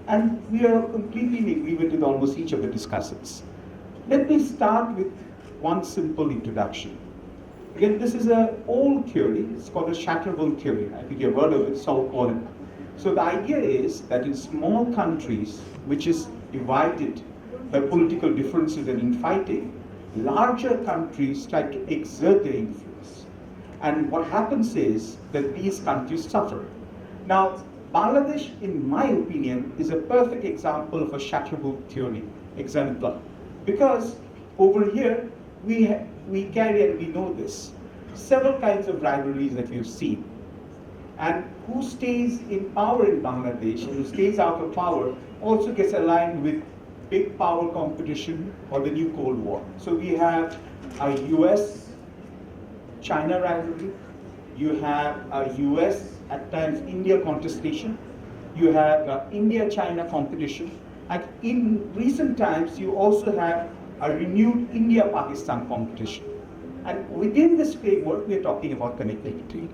And we are completely in agreement with almost each of the discussants. Let me start with one simple introduction. Again, this is an old theory. It's called a Shatterville theory. I think you've heard of it, so-called. So the idea is that in small countries, which is divided by political differences and infighting, larger countries try to exert their influence. And what happens is that these countries suffer. Now, Bangladesh, in my opinion, is a perfect example of a Shatterville theory exemplar. Because over here, we carry, and we know this, several kinds of rivalries that we've seen. And who stays in power in Bangladesh and who stays out of power also gets aligned with big power competition or the new Cold War. So we have a US-China rivalry, you have a US, at times, India contestation, you have India-China competition, and in recent times you also have a renewed India-Pakistan competition. And within this framework, we are talking about connectivity.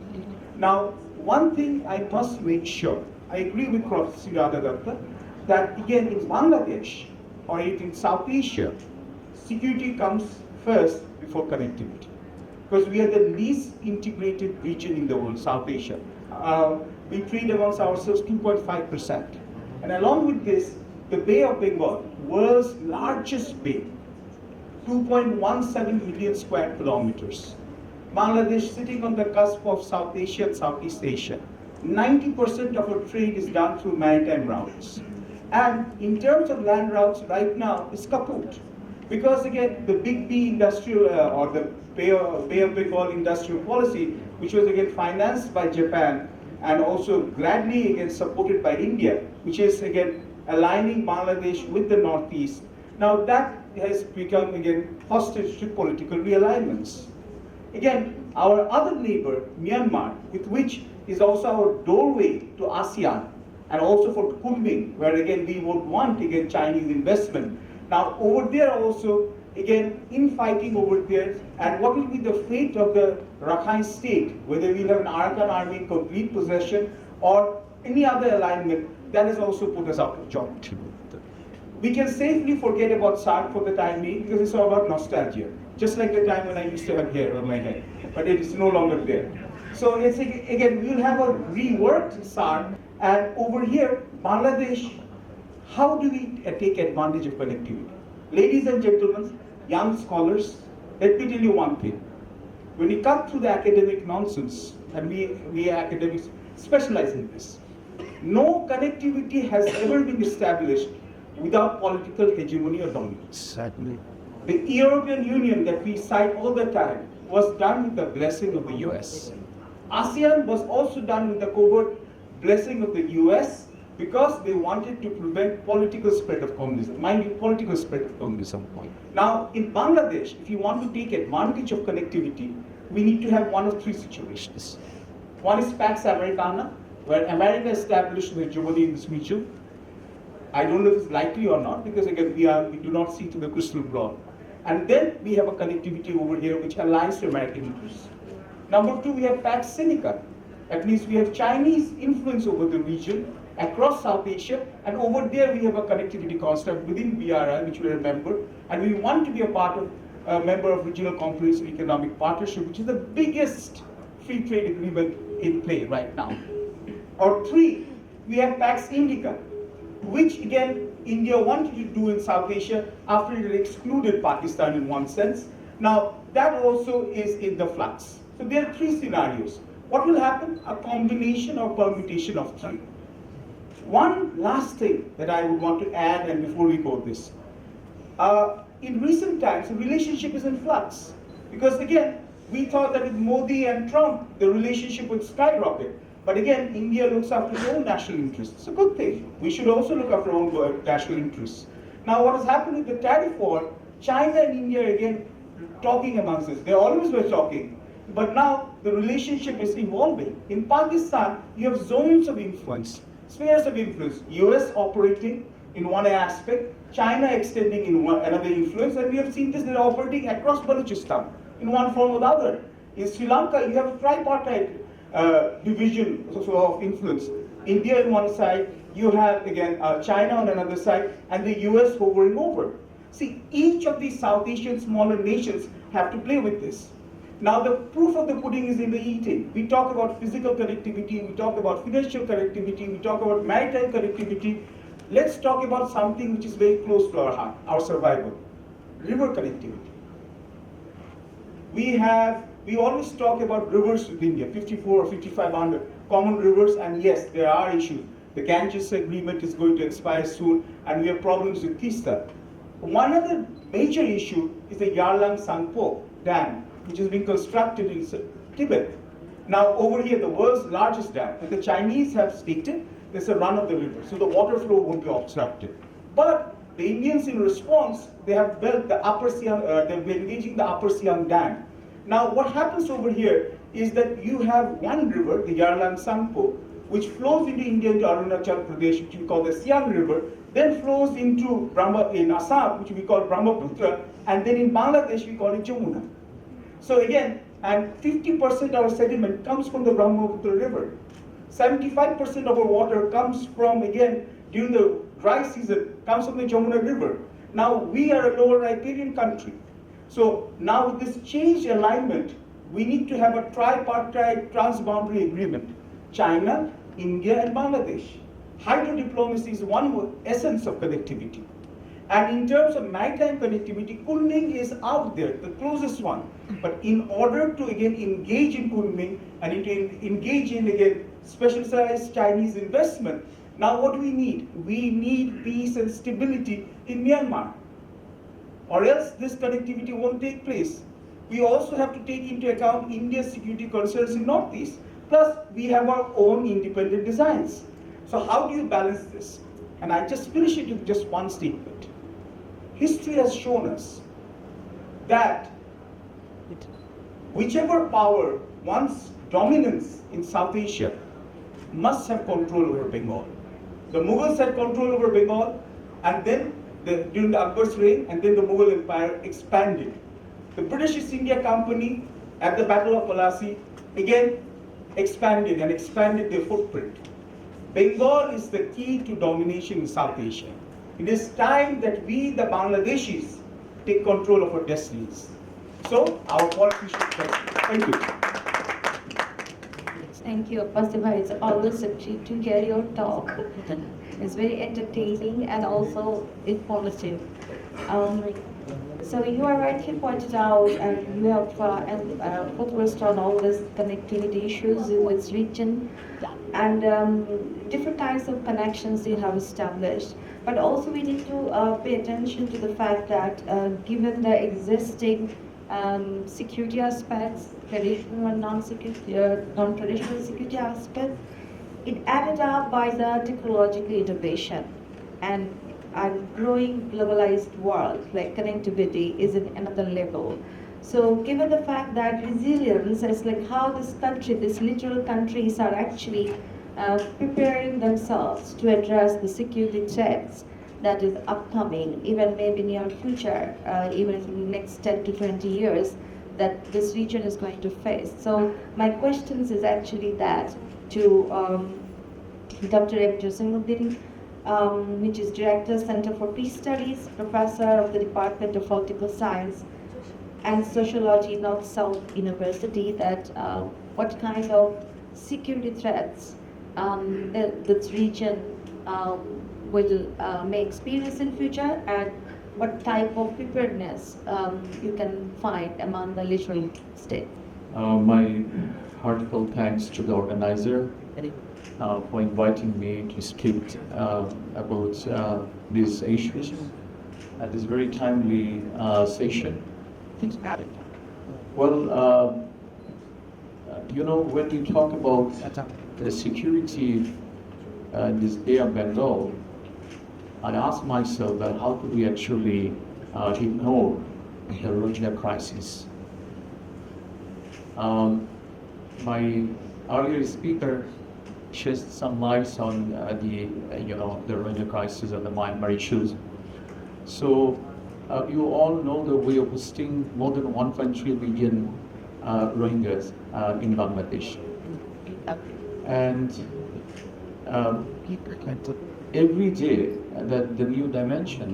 Now, one thing I must make sure, I agree with Professor Datta, that again in Bangladesh or in South Asia, security comes first before connectivity. Because we are the least integrated region in the world, South Asia. We trade amongst ourselves 2.5%. And along with this, the Bay of Bengal, world's largest bay, 2.17 million square kilometers. Bangladesh sitting on the cusp of South Asia and Southeast Asia. 90% of our trade is done through maritime routes. And in terms of land routes, right now, it's kaput. Because again, the Big B industrial, or the Bay of Bengal industrial policy, which was again financed by Japan and also gladly again supported by India, which is again aligning Bangladesh with the Northeast. Now that has become again hostage to political realignments. Again, our other neighbor, Myanmar, with which is also our doorway to ASEAN, and also for Kugelman, where again we would want again Chinese investment. Now over there also, again infighting over there, and what will be the fate of the Rakhine state, whether we'll have an Arakan army in complete possession or any other alignment, that has also put us out of job. We can safely forget about SARC for the time being because it's all about nostalgia. Just like the time when I used to have hair on my head, but it is no longer there. So it's again, we'll have a reworked SARC, and over here, Bangladesh, how do we take advantage of connectivity? Ladies and gentlemen, young scholars, let me tell you one thing. When we cut through the academic nonsense, and we academics specialize in this, no connectivity has ever been established without political hegemony or dominance. Certainly. The European Union that we cite all the time was done with the blessing of the US. ASEAN was also done with the covert blessing of the US because they wanted to prevent political spread of communism. Mind you, political spread of communism. Now, in Bangladesh, if you want to take advantage of connectivity, we need to have one of three situations. One is Pax Americana, where America established the hegemony in this region. I don't know if it's likely or not, because again, we do not see through the crystal ball. And then we have a connectivity over here which aligns to American interests. Number two, we have Pax Seneca. That means we have Chinese influence over the region across South Asia, and over there we have a connectivity construct within BRI, which we remember, and we want to be a member of Regional Comprehensive Economic Partnership, which is the biggest free trade agreement in play right now. Or three, we have Pax Indica, which again India wanted to do in South Asia after it excluded Pakistan in one sense. Now that also is in the flux. So there are three scenarios. What will happen? A combination or permutation of three. One last thing that I would want to add, and before we go this, in recent times the relationship is in flux, because again we thought that with Modi and Trump the relationship would skyrocket. But again, India looks after its own national interests. It's a good thing. We should also look after our own national interests. Now, what has happened with the tariff war, China and India are again talking amongst us. They always were talking. But now, the relationship is evolving. In Pakistan, you have zones of influence, spheres of influence. US operating in one aspect, China extending in another influence, and we have seen this, they're operating across Balochistan in one form or the other. In Sri Lanka, you have a tripartite division of influence. India on one side, you have again China on another side, and the US hovering over. See, each of these South Asian smaller nations have to play with this. Now the proof of the pudding is in the eating. We talk about physical connectivity, we talk about financial connectivity, we talk about maritime connectivity. Let's talk about something which is very close to our heart, our survival. River connectivity. We always talk about rivers with India, 54 or 5,500 common rivers, and yes, there are issues. The Ganges agreement is going to expire soon, and we have problems with Tista. One other major issue is the Yarlang Sangpo Dam, which is being constructed in Tibet. Now, over here, the world's largest dam, and the Chinese have staked it, there's a run of the river, so the water flow won't be obstructed. But the Indians, in response, they have built the Upper Siang, they've been engaging the Upper Siang Dam. Now, what happens over here is that you have one river, the Yarlang Sangpo, which flows into India, into Arunachal Pradesh, which we call the Siang River, then flows into in Assam, which we call Brahmaputra, and then in Bangladesh, we call it Jamuna. So again, and 50% of our sediment comes from the Brahmaputra River. 75% of our water comes from, again, during the dry season, comes from the Jamuna River. Now, we are a lower riparian country. So now with this changed alignment, we need to have a tripartite transboundary agreement. China, India, and Bangladesh. Hydro diplomacy is one essence of connectivity. And in terms of maritime connectivity, Kunming is out there, the closest one. But in order to again engage in Kunming and engage in again specialized Chinese investment, now what do we need? We need peace and stability in Myanmar, or else this connectivity won't take place. We also have to take into account India's security concerns in Northeast. Plus, we have our own independent designs. So how do you balance this? And I just finish it with just one statement. History has shown us that whichever power wants dominance in South Asia must have control over Bengal. The Mughals had control over Bengal, and then during the Akbar's reign, and then the Mughal Empire expanded. The British East India Company at the Battle of Plassey again expanded their footprint. Bengal is the key to domination in South Asia. It is time that we, the Bangladeshis, take control of our destinies. So, our policy should thank you. Thank you, Pasiba. It's always a treat to hear your talk. It's very entertaining and also informative. So you are rightly pointed out, and you have focused on all these connectivity issues in this region, and different types of connections you have established. But also we need to pay attention to the fact that given the existing security aspects, traditional and non-traditional security aspects, it added up by the technological innovation and a growing globalized world, like connectivity is in another level. So given the fact that resilience is like how this country, these littoral countries are actually preparing themselves to address the security threats. that is upcoming, even maybe near future, even in the next 10 to 20 years, that this region is going to face. So my questions is actually that to Dr. M. Mohiuddin, which is Director, Center for Peace Studies, Professor of the Department of Political Science and Sociology, North South University, that what kind of security threats this region will may experience in future, and what type of preparedness you can find among the littoral states. My heartfelt thanks to the organizer for inviting me to speak about these issues at this very timely session. Well, when we talk about the security in this Bay of Bengal, I ask myself that how could we actually ignore the Rohingya crisis? My earlier speaker shed some lights on the Rohingya crisis and the Myanmar issues. So you all know that we are hosting more than 1.3 million Rohingyas in Bangladesh, and every day that the new dimension,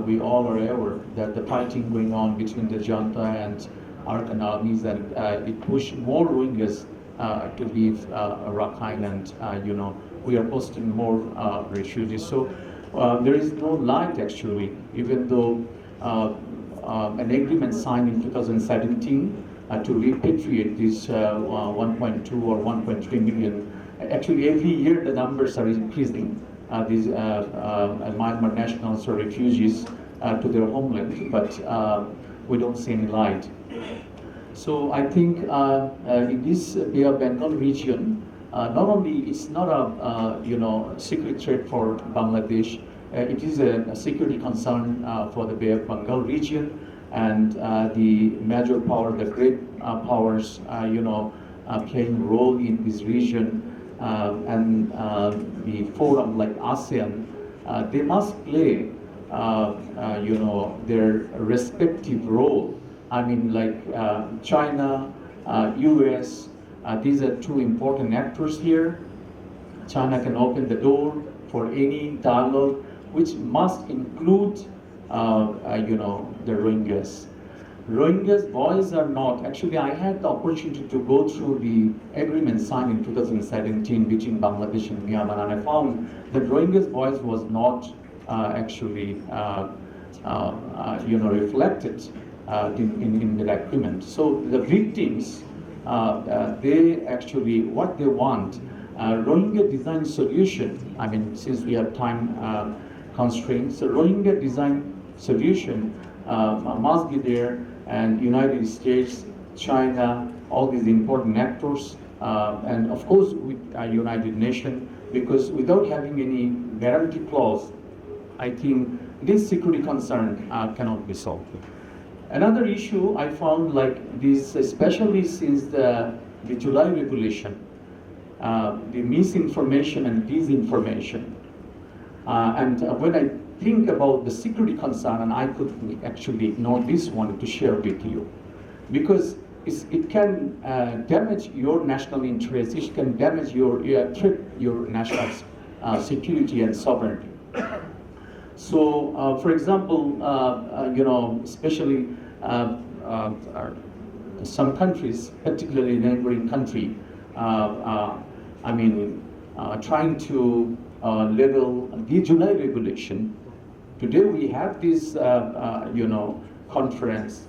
we all are aware that the fighting going on between the junta and Arakan armies, and it pushed more Rohingyas to leave Rakhine, and we are hosting more refugees. So there is no light actually, even though an agreement signed in 2017 to repatriate these 1.2 or 1.3 million. Actually, every year the numbers are increasing. These Myanmar nationals or refugees to their homeland, but we don't see any light. So I think in this Bay of Bengal region, not only it's not a security threat for Bangladesh, it is a security concern for the Bay of Bengal region, and the major power, the great powers, playing role in this region, and the forum like ASEAN, they must play, their respective role. I mean, like China, US, these are two important actors here. China can open the door for any dialogue, which must include, the Rohingyas. Rohingyas' voice are not, actually I had the opportunity to go through the agreement signed in 2017 between Bangladesh and Myanmar, and I found that Rohingyas' voice was not actually reflected in the agreement. So the victims, they actually, what they want, Rohingya design solution, I mean, since we have time constraints, so Rohingya design solution must be there, and United States, China, all these important actors, and of course with United Nations, because without having any guarantee clause, I think this security concern cannot be solved. Another issue I found like this, especially since the July revolution, the misinformation and disinformation. And when I think about the security concern, and I could actually ignore this one to share with you, because it can damage your national interests, it can damage your national security and sovereignty. So, for example, especially some countries, particularly neighboring country, trying to level the July regulation. Today we have this, conference,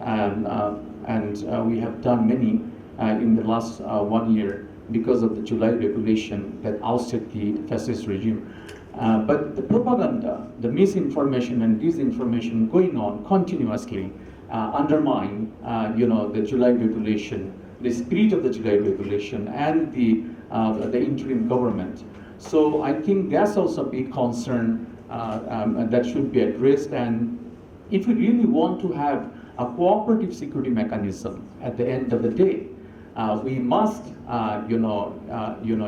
and we have done many in the last 1 year because of the July regulation that ousted the fascist regime. But the propaganda, the misinformation and disinformation going on continuously undermine, the July regulation, the spirit of the July regulation, and the interim government. So I think that's also a big concern that should be addressed. And if we really want to have a cooperative security mechanism at the end of the day, we must,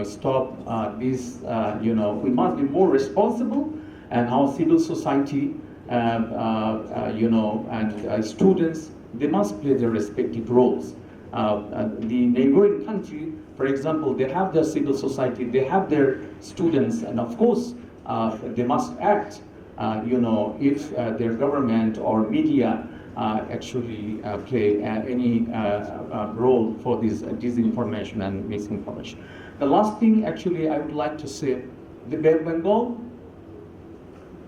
stop this. We must be more responsible, and how civil society, and students, they must play their respective roles. The neighboring country, for example, they have their civil society, they have their students, and of course, they must act, if their government or media actually play any role for this disinformation and misinformation. The last thing actually I would like to say, the Bay of Bengal,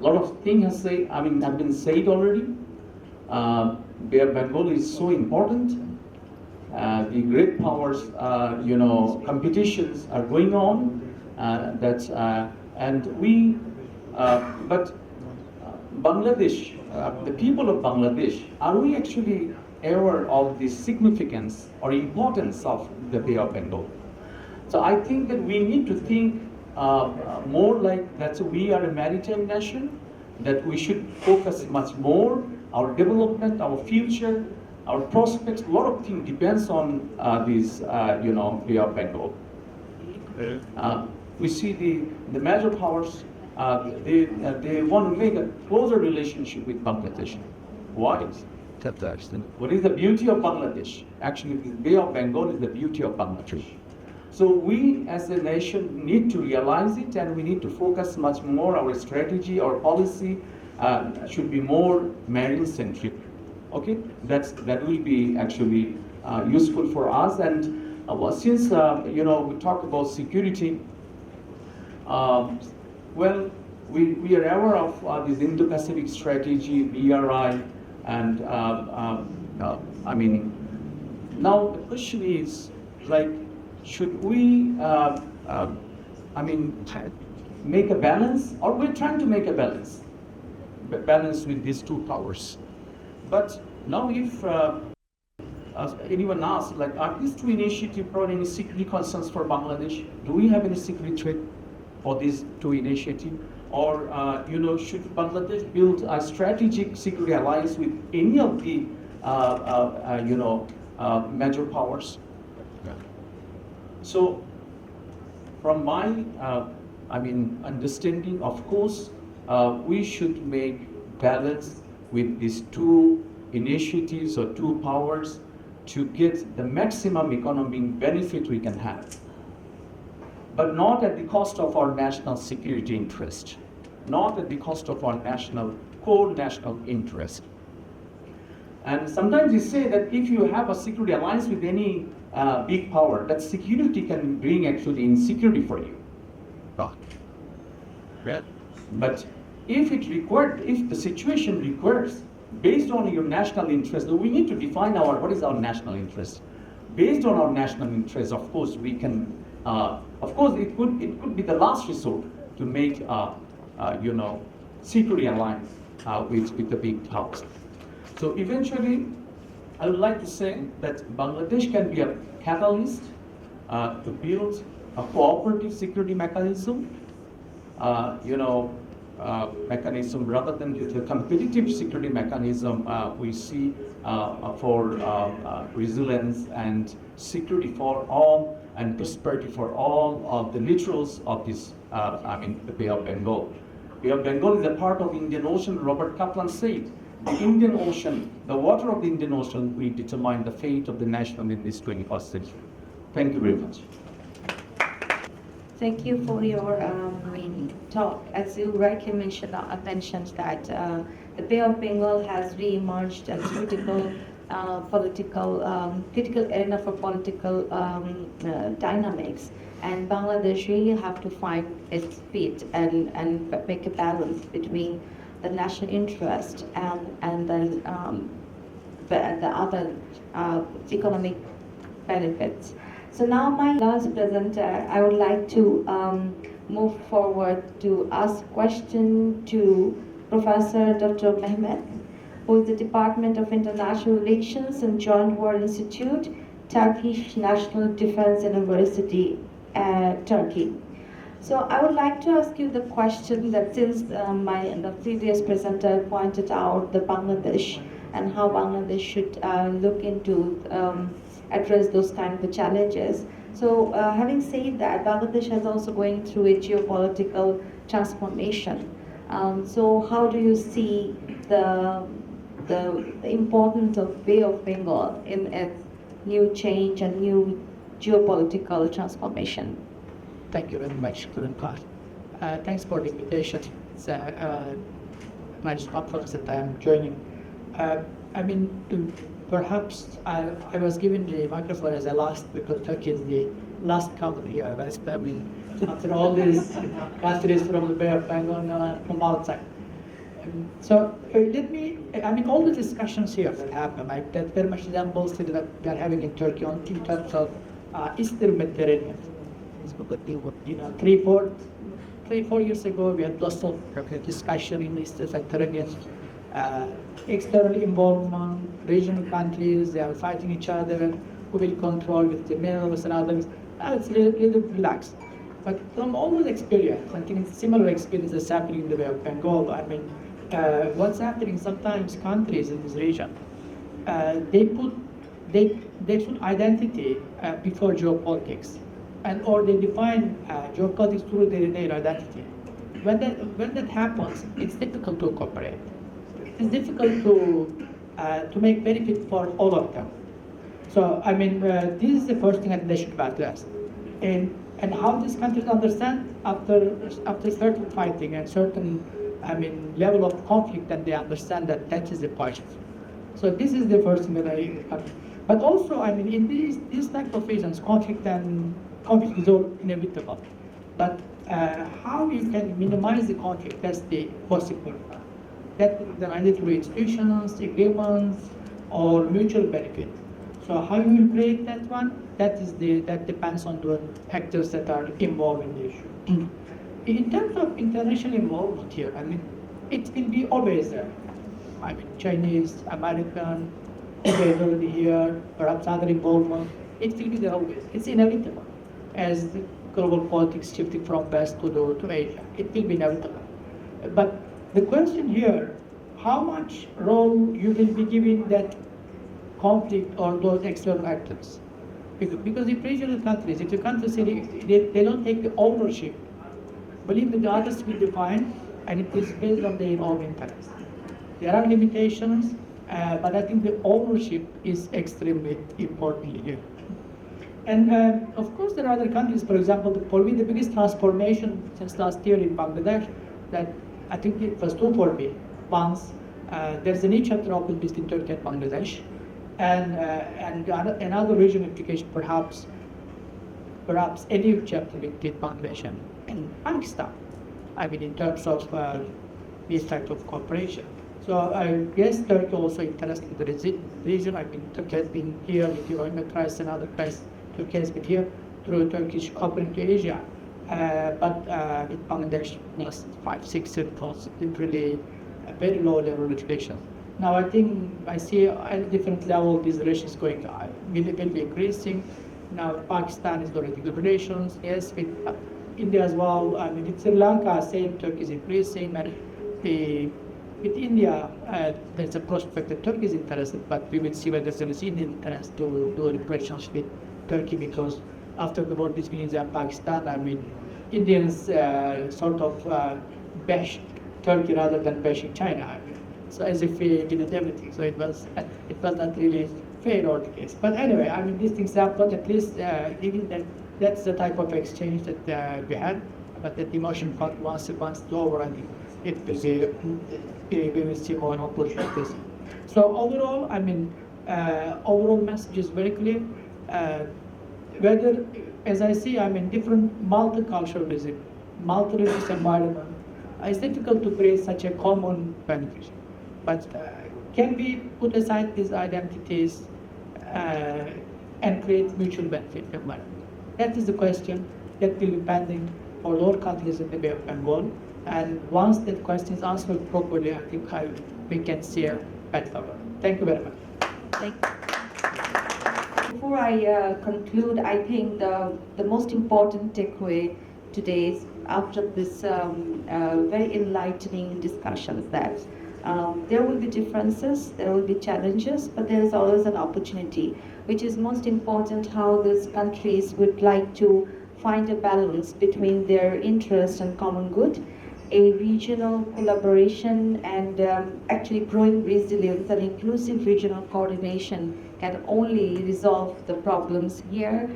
a lot of things have been said already. Bay of Bengal is so important. The great powers, competitions are going on. But Bangladesh, the people of Bangladesh, are we actually aware of the significance or importance of the Bay of Bengal? So I think that we need to think more like that we are a maritime nation, that we should focus much more our development, our future, our prospects. A lot of things depends on this, Bay of Bengal. We see the major powers, they want to make a closer relationship with Bangladesh. Why? What is the beauty of Bangladesh? Actually, the Bay of Bengal is the beauty of Bangladesh. So we as a nation need to realize it, and we need to focus much more. Our strategy, our policy should be more marine-centric. Okay, that will be actually useful for us. And since we talk about security, well, we are aware of this Indo-Pacific strategy, BRI, and now the question is, like, should we, make a balance, or we're trying to make a balance with these two powers. But now if anyone asks, like, are these two initiatives brought any security concerns for Bangladesh? Do we have any security threat for these two initiatives? Or, should Bangladesh build a strategic security alliance with any of the, major powers? So, from my, understanding, of course, we should make balance with these two initiatives or two powers to get the maximum economic benefit we can have, but not at the cost of our national security interest, not at the cost of our core national interest. And sometimes you say that if you have a security alliance with any big power, that security can bring actually insecurity for you. But if the situation requires, based on your national interest, we need to define what is our national interest. Based on our national interest, of course, we can, it could be the last resort to make, security alliance with the big powers. So eventually, I would like to say that Bangladesh can be a catalyst to build a cooperative security mechanism, mechanism rather than the competitive security mechanism we see for resilience and security for all and prosperity for all of the littorals of this, the Bay of Bengal. Bay of Bengal is a part of Indian Ocean. Robert Kaplan said, the Indian Ocean, the water of the Indian Ocean will determine the fate of the nation in this 21st century. Thank you very much. Thank you for your talk. As you rightly mentioned that the Bay of Bengal has re-emerged as critical arena for political dynamics, and Bangladesh really have to find its feet and make a balance between the national interest and then the other economic benefits. So now my last presenter, I would like to move forward to ask question to Professor Dr. Mehmet, who is the Department of International Relations and Joint War Institute, Turkish National Defense University, Turkey. So I would like to ask you the question that since the previous presenter pointed out the Bangladesh and how Bangladesh should look into address those kind of challenges. So having said that, Bangladesh is also going through a geopolitical transformation. So how do you see the importance of Bay of Bengal in a new change and new geopolitical transformation? Thank you very much, Kugelman. Thanks for the invitation. It's a nice conference that I am joining. Perhaps I was given the microphone as a last because Turkey is the last country here. After all these countries from the Bay of Bengal from outside. Let me, all the discussions here that happen, that very much resembles to that we are having in Turkey in terms of Eastern Mediterranean. You know, three, four years ago, we had lots of discussion in the Eastern Mediterranean, external involvement, regional countries, they are fighting each other, who will control with the minerals and others. It's a little relaxed. But from all those experience, I think similar experiences happening in the Bay of Bengal. What's happening sometimes countries in this region, they put identity before geopolitics, or they define geopolitics through their identity. When that happens, it's difficult to cooperate. It's difficult to make benefit for all of them. So this is the first thing that they should address, and how these countries understand after certain fighting and certain level of conflict, that they understand that is the point. So this is the first thing that but also in these type of reasons, conflict is all inevitable. But how you can minimize the conflict, that's the most important. That either through institutions, agreements, or mutual benefit. So how you will create that one, that depends on the actors that are involved in the issue. In terms of international involvement here, it will be always there. Chinese, American, already here, perhaps other involvement. It will be there always. It's inevitable. As the global politics shifting from West to Asia, it will be inevitable. But the question here, how much role you will be giving that conflict or those external actors? Because if regional countries, if the countries say they don't take the ownership, believe me, the others will define, and it is based on their own interests. There are limitations, but I think the ownership is extremely important here. And of course, there are other countries. For example, for me, the biggest transformation since last year in Bangladesh, that I think it was two for me. Once, there's a new chapter opened between Turkey and Bangladesh, and another regional implication, perhaps a new chapter between Bangladesh and Pakistan. In terms of this type of cooperation. So I guess Turkey also interested in the region. Turkey has been here with the Rohingya crisis and other crises. Turkey has been here through Turkish opening to Asia. But with Bangladesh, last 5-6 years, it was really a very low level of relations. Now I think I see at a different level these relations going will be increasing. Now Pakistan is already good relations. Yes, with India as well. With Sri Lanka, same, Turkey is increasing. And with India, there's a prospect that Turkey is interested, but we will see whether there is Indian interest to do relations with Turkey, because after the war between India and Pakistan, Indians sort of bashed Turkey rather than bashing China. So as if we did everything. So it was not really fair or the case. But anyway, these things happen. At least even that's the type of exchange that we had. But that emotion part, once it's over, I think it will be, we will see more opportunities. So overall, overall message is very clear. Whether, as I see, different multiculturalism, multi-religious environment, it's difficult to create such a common benefit. But can we put aside these identities and create mutual benefit environment? That is the question that will be pending for all countries in the Bay of Bengal. And once that question is answered properly, I think we can see a better world. Thank you very much. Before I conclude, I think the most important takeaway today is after this very enlightening discussions that there will be differences, there will be challenges, but there is always an opportunity, which is most important, how these countries would like to find a balance between their interest and common good a regional collaboration and actually growing resilience and inclusive regional coordination can only resolve the problems here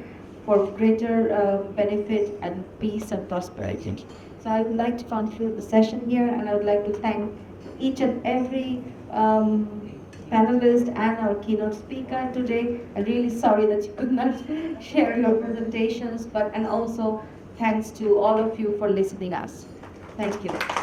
for greater benefit and peace and prosperity. So I would like to conclude the session here, and I would like to thank each and every panelist and our keynote speaker today. I'm really sorry that you could not share your presentations, and also thanks to all of you for listening us. Thank you.